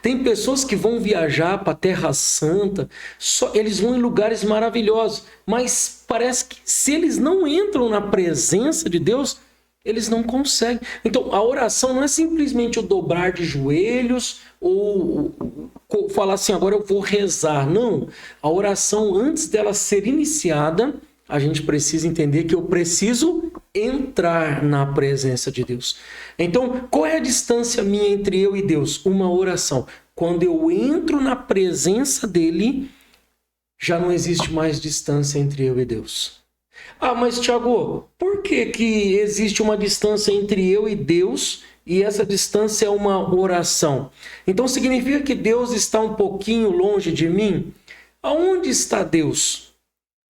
B: Tem pessoas que vão viajar para a Terra Santa, eles vão em lugares maravilhosos, mas parece que se eles não entram na presença de Deus, eles não conseguem. Então, a oração não é simplesmente o dobrar de joelhos ou falar assim, agora eu vou rezar. Não. A oração, antes dela ser iniciada, a gente precisa entender que eu preciso entrar na presença de Deus. Então, qual é a distância minha entre eu e Deus? Uma oração. Quando eu entro na presença dele, já não existe mais distância entre eu e Deus. Ah, mas Tiago, por que que existe uma distância entre eu e Deus e essa distância é uma oração? Então significa que Deus está um pouquinho longe de mim? Aonde está Deus?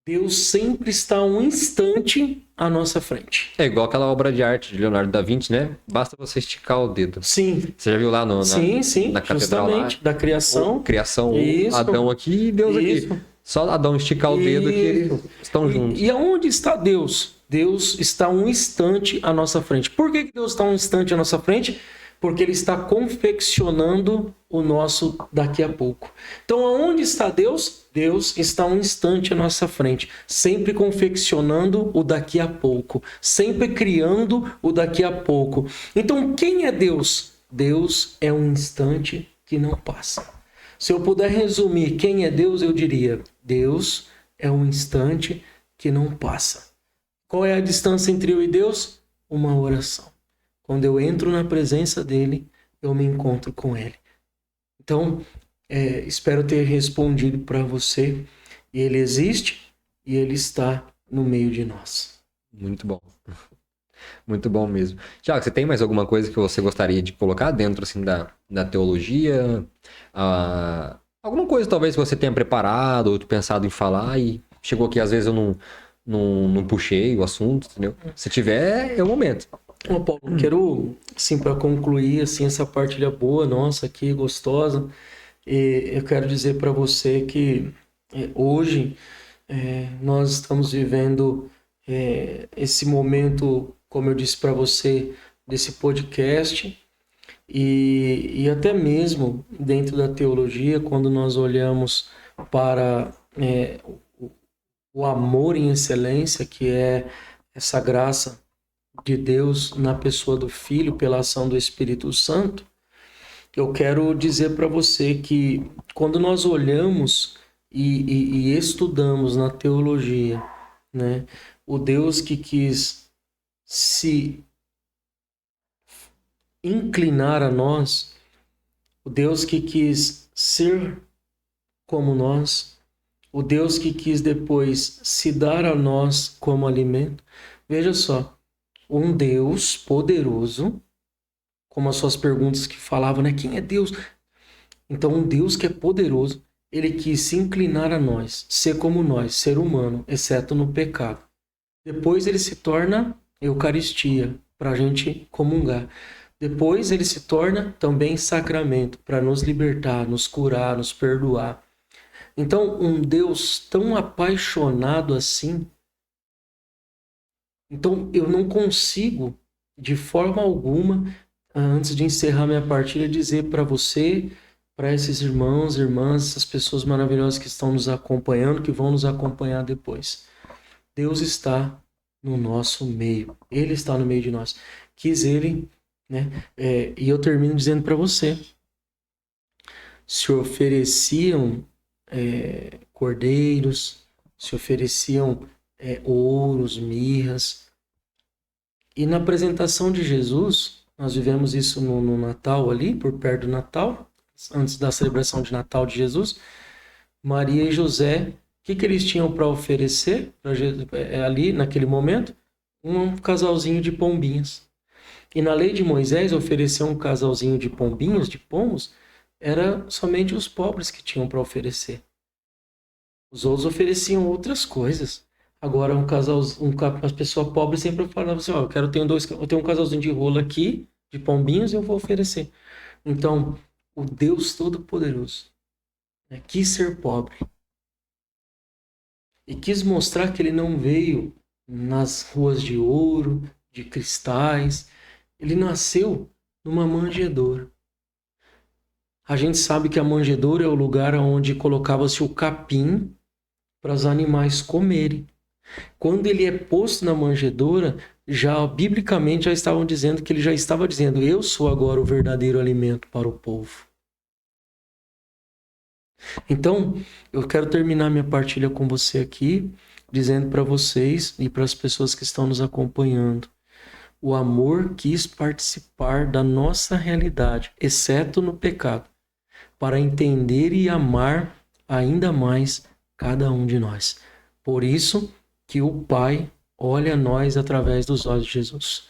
B: Deus sempre está um instante à nossa frente.
A: É igual aquela obra de arte de Leonardo da Vinci, né? Basta você esticar o dedo.
B: Sim,
A: Você já viu lá
B: sim,
A: na catedral lá?
B: justamente, da criação.
A: Criação,
B: Isso,
A: Adão aqui e Deus
B: isso.
A: aqui. Só Adão esticar o dedo que eles estão juntos.
B: E aonde está Deus? Deus está um instante à nossa frente. Por que Deus está um instante à nossa frente? Porque Ele está confeccionando o nosso daqui a pouco. Então, aonde está Deus? Deus está um instante à nossa frente, sempre confeccionando o daqui a pouco, sempre criando o daqui a pouco. Então, quem é Deus? Deus é um instante que não passa. Se eu puder resumir quem é Deus, eu diria: Deus é um instante que não passa. Qual é a distância entre eu e Deus? Uma oração. Quando eu entro na presença dele, eu me encontro com ele. Então, espero ter respondido para você. Ele existe e ele está no meio de nós.
A: Muito bom. Muito bom mesmo. Tiago, você tem mais alguma coisa que você gostaria de colocar dentro assim, da teologia? Alguma coisa talvez que você tenha preparado ou pensado em falar e chegou aqui, às vezes eu não puxei o assunto, entendeu? Se tiver, é o momento.
B: Ô, Paulo, quero, assim, para concluir, assim, essa partilha boa, nossa, aqui, gostosa, eu quero dizer para você que hoje nós estamos vivendo esse momento, como eu disse para você, desse podcast, e até mesmo dentro da teologia, quando nós olhamos para o amor em excelência, que é essa graça de Deus na pessoa do Filho pela ação do Espírito Santo, eu quero dizer para você que quando nós olhamos e estudamos na teologia, né, o Deus que quis se inclinar a nós, o Deus que quis ser como nós, o Deus que quis depois se dar a nós como alimento. Veja só, um Deus poderoso, como as suas perguntas que falavam, né? Quem é Deus? Então, um Deus que é poderoso, ele quis se inclinar a nós, ser como nós, ser humano, exceto no pecado. Depois ele se torna Eucaristia, para a gente comungar. Depois ele se torna também sacramento, para nos libertar, nos curar, nos perdoar. Então, um Deus tão apaixonado assim, então eu não consigo, de forma alguma, antes de encerrar minha partilha, dizer para você, para esses irmãos, irmãs, essas pessoas maravilhosas que estão nos acompanhando, que vão nos acompanhar depois. Deus está no nosso meio. Ele está no meio de nós. Quis ele, né? E eu termino dizendo para você, se ofereciam cordeiros, se ofereciam ouros, mirras. E na apresentação de Jesus, nós vivemos isso no Natal ali, por perto do Natal, antes da celebração de Natal de Jesus, Maria e José, o que eles tinham para oferecer ali naquele momento? Um casalzinho de pombinhas. E na lei de Moisés, oferecer um casalzinho de pombinhos, de pombos, era somente os pobres que tinham para oferecer. Os outros ofereciam outras coisas. Agora, as pessoas pobres sempre falavam assim, ó, eu tenho um casalzinho de rolo aqui, de pombinhos, e eu vou oferecer. Então, o Deus Todo-Poderoso quis ser pobre. E quis mostrar que ele não veio nas ruas de ouro, de cristais. Ele nasceu numa manjedoura. A gente sabe que a manjedoura é o lugar onde colocava-se o capim para os animais comerem. Quando ele é posto na manjedoura, já biblicamente já estavam dizendo que ele já estava dizendo: eu sou agora o verdadeiro alimento para o povo. Então, eu quero terminar minha partilha com você aqui, dizendo para vocês e para as pessoas que estão nos acompanhando: o amor quis participar da nossa realidade, exceto no pecado, para entender e amar ainda mais cada um de nós. Por isso, que o Pai olha a nós através dos olhos de Jesus.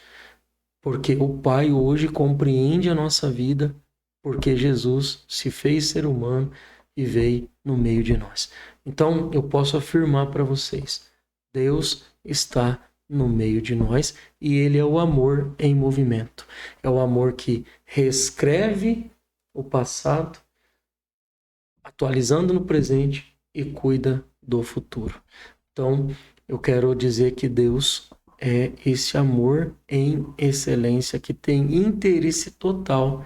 B: Porque o Pai hoje compreende a nossa vida, porque Jesus se fez ser humano e veio no meio de nós. Então, eu posso afirmar para vocês, Deus está no meio de nós e Ele é o amor em movimento. É o amor que reescreve o passado, atualizando no presente e cuida do futuro. Então, eu quero dizer que Deus é esse amor em excelência que tem interesse total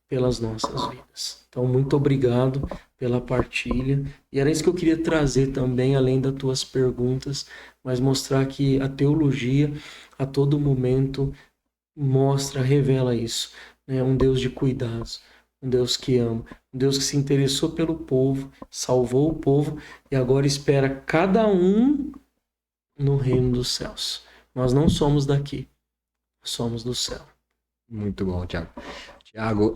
B: pelas nossas vidas. Então, muito obrigado pela partilha. E era isso que eu queria trazer também, além das tuas perguntas, mas mostrar que a teologia, a todo momento, mostra, revela isso. Né? Um Deus de cuidados, um Deus que ama, um Deus que se interessou pelo povo, salvou o povo e agora espera cada um no reino dos céus. Nós não somos daqui, somos do céu.
A: Muito bom, Thiago. Thiago,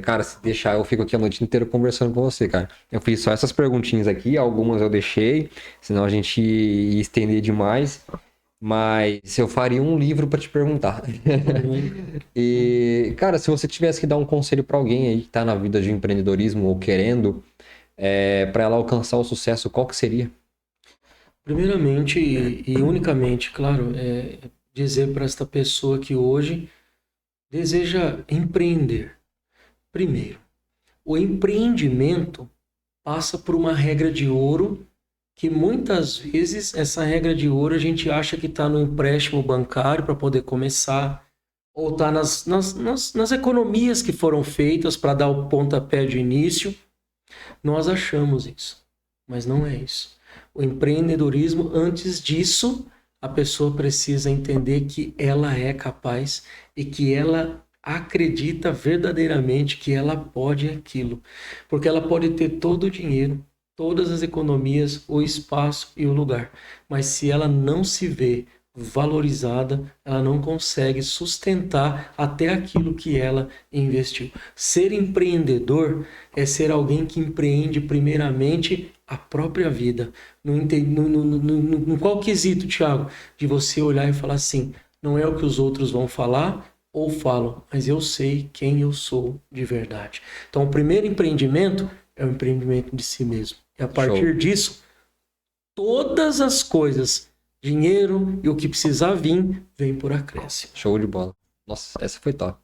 A: cara, se deixar, eu fico aqui a noite inteira conversando com você, cara. Eu fiz só essas perguntinhas aqui, algumas eu deixei, senão a gente ia estender demais. Mas eu faria um livro para te perguntar. E, cara, se você tivesse que dar um conselho para alguém aí que tá na vida de empreendedorismo ou querendo, para ela alcançar o sucesso, qual que seria?
B: Primeiramente e unicamente, claro, dizer para esta pessoa que hoje deseja empreender. Primeiro, o empreendimento passa por uma regra de ouro que muitas vezes essa regra de ouro a gente acha que está no empréstimo bancário para poder começar, ou está nas economias que foram feitas para dar o pontapé de início. Nós achamos isso, mas não é isso. O empreendedorismo, antes disso, a pessoa precisa entender que ela é capaz e que ela acredita verdadeiramente que ela pode aquilo. Porque ela pode ter todo o dinheiro, todas as economias, o espaço e o lugar. Mas se ela não se vê valorizada, ela não consegue sustentar até aquilo que ela investiu. Ser empreendedor é ser alguém que empreende primeiramente a própria vida. No qual quesito, Thiago? De você olhar e falar assim, não é o que os outros vão falar ou falam, mas eu sei quem eu sou de verdade. Então, o primeiro empreendimento é o empreendimento de si mesmo. E a partir disso, todas as coisas, dinheiro e o que precisar vir, vem por acréscimo.
A: Show de bola. Nossa, essa foi top.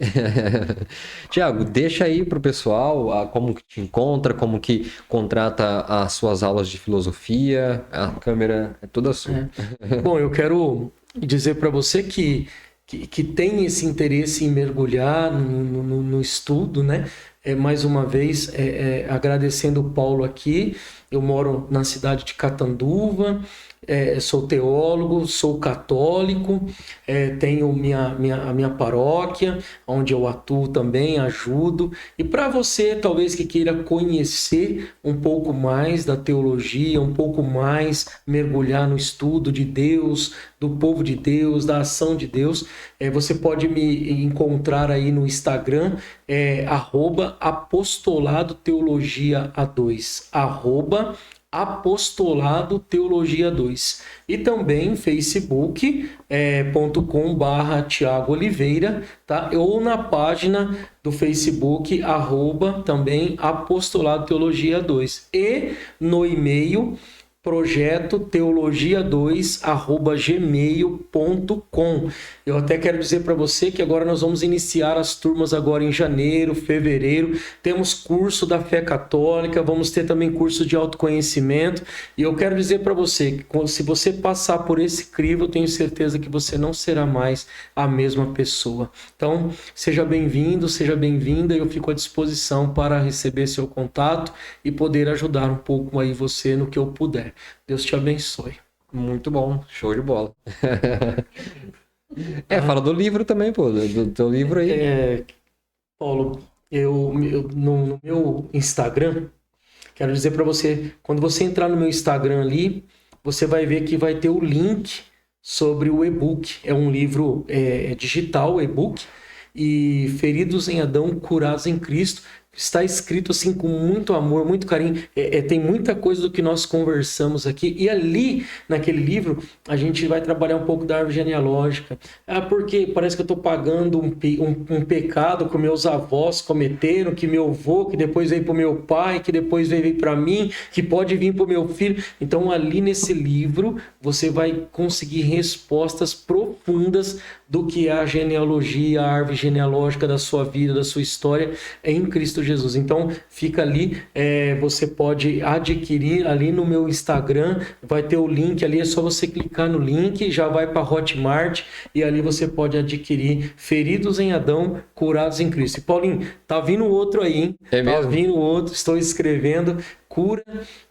A: Tiago, deixa aí pro pessoal como que te encontra, como que contrata as suas aulas de filosofia. A câmera é toda sua.
B: Bom, eu quero dizer para você que tem esse interesse em mergulhar no estudo, né? Mais uma vez, agradecendo o Paulo aqui. Eu moro na cidade de Catanduva, sou teólogo, sou católico, tenho a minha paróquia, onde eu atuo também, ajudo. E para você, talvez, que queira conhecer um pouco mais da teologia, um pouco mais mergulhar no estudo de Deus, do povo de Deus, da ação de Deus, você pode me encontrar aí no Instagram, @apostolado teologia A2, Apostolado Teologia 2 e também facebook.com/Thiago Oliveira, tá? Ou na página do Facebook também Apostolado Teologia 2 e no e-mail projeto teologia2@gmail.com. Eu até quero dizer para você que agora nós vamos iniciar as turmas agora em janeiro, fevereiro. Temos curso da fé católica, vamos ter também curso de autoconhecimento. E eu quero dizer para você que se você passar por esse crivo, eu tenho certeza que você não será mais a mesma pessoa. Então, seja bem-vindo, seja bem-vinda. Eu fico à disposição para receber seu contato e poder ajudar um pouco aí você no que eu puder. Deus te abençoe.
A: Muito bom, show de bola. Fala do livro também, pô, do teu livro aí.
B: Paulo, no meu Instagram, quero dizer para você, quando você entrar no meu Instagram ali, você vai ver que vai ter o link sobre o e-book. É um livro digital, e-book, e Feridos em Adão, Curados em Cristo. está escrito assim com muito amor, muito carinho. Tem muita coisa do que nós conversamos aqui. E ali, naquele livro, a gente vai trabalhar um pouco da árvore genealógica. Porque parece que eu estou pagando um pecado que meus avós cometeram, que meu avô, que depois veio para o meu pai, que depois veio para mim, que pode vir para o meu filho. Então, ali nesse livro, você vai conseguir respostas profundas do que é a genealogia, a árvore genealógica da sua vida, da sua história em Cristo Jesus. Então, fica ali, você pode adquirir ali no meu Instagram, vai ter o link ali, é só você clicar no link, já vai para Hotmart e ali você pode adquirir Feridos em Adão, Curados em Cristo. E Paulinho, tá vindo outro aí, hein?
A: É mesmo?
B: Tá vindo outro, estou escrevendo, cura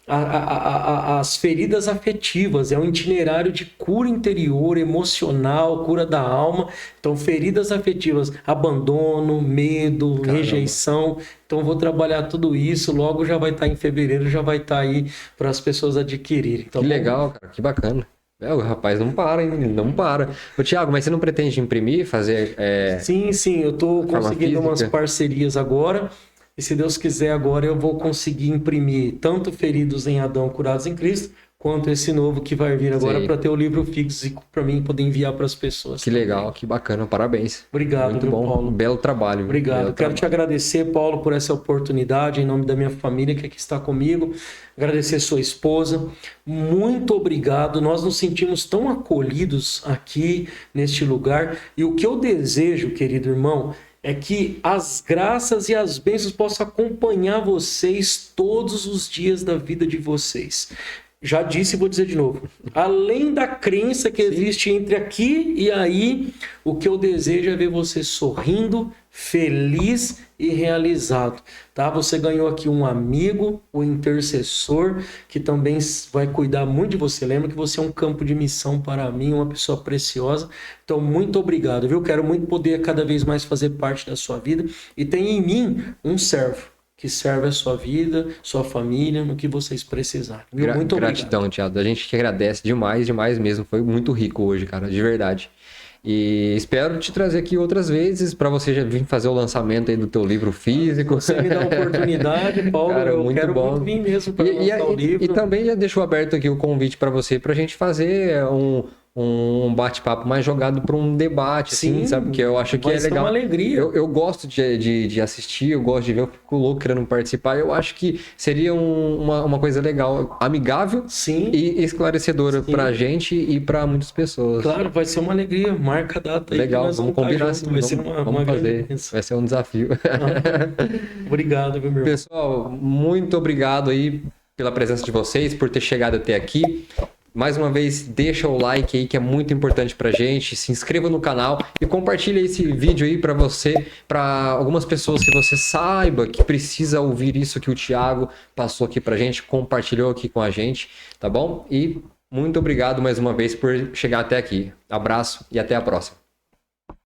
B: as feridas afetivas, é um itinerário de cura interior, emocional, cura da alma. Então, feridas afetivas, abandono, medo,
A: Caramba.
B: rejeição. Então, vou trabalhar tudo isso, logo já vai estar em fevereiro, já vai estar aí para as pessoas adquirirem. Então,
A: Que legal, cara, que bacana. O rapaz não para, hein? Não para. Ô, Thiago, mas você não pretende imprimir, fazer...
B: Sim, eu estou conseguindo
A: física?
B: umas parcerias agora. E se Deus quiser, agora eu vou conseguir imprimir tanto Feridos em Adão, Curados em Cristo, quanto esse novo que vai vir agora para ter o livro fixo e para mim poder enviar para as pessoas.
A: Que legal, que bacana, parabéns.
B: Obrigado,
A: muito bom,
B: Paulo.
A: Um belo trabalho.
B: Obrigado.
A: Belo
B: Quero te agradecer, Paulo, por essa oportunidade, em nome da minha família que aqui está comigo. Agradecer sua esposa. Muito obrigado. Nós nos sentimos tão acolhidos aqui neste lugar. E o que eu desejo, querido irmão, é que as graças e as bênçãos possam acompanhar vocês todos os dias da vida de vocês. Já disse e vou dizer de novo. Além da crença que existe entre aqui e aí, o que eu desejo é ver você sorrindo, feliz e realizado. Tá? Você ganhou aqui um amigo, o intercessor, que também vai cuidar muito de você. Lembra que você é um campo de missão para mim, uma pessoa preciosa. Então, muito obrigado, viu? Quero muito poder cada vez mais fazer parte da sua vida. E tem em mim um servo que serve a sua vida, sua família, no que vocês precisarem. Muito obrigado.
A: Gratidão, Thiago. A gente que agradece demais, demais mesmo. Foi muito rico hoje, cara, de verdade. E espero te trazer aqui outras vezes para você já vir fazer o lançamento aí do teu livro físico.
B: Você me dá a oportunidade, Paulo,
A: cara,
B: eu
A: muito
B: quero
A: bom.
B: muito vir mesmo para lançar o livro.
A: E também já deixou aberto aqui o convite para você, para a gente fazer um bate-papo mais jogado para um debate, assim, sabe? Que eu acho que é legal.
B: Uma alegria.
A: Eu gosto de assistir, eu gosto de ver, eu fico louco querendo participar. Eu acho que seria uma coisa legal, amigável e esclarecedora para a gente e para muitas pessoas.
B: Claro, vai ser uma alegria. Marca a data aí.
A: Legal, vamos combinar assim.
B: Vai ser uma
A: fazer. Vai ser um desafio.
B: Obrigado, meu irmão.
A: Pessoal, muito obrigado aí pela presença de vocês, por ter chegado até aqui. Mais uma vez, deixa o like aí que é muito importante pra gente, se inscreva no canal e compartilha esse vídeo aí pra você, pra algumas pessoas que você saiba que precisa ouvir isso que o Thiago passou aqui pra gente, compartilhou aqui com a gente, tá bom? E muito obrigado mais uma vez por chegar até aqui. Abraço e até a próxima.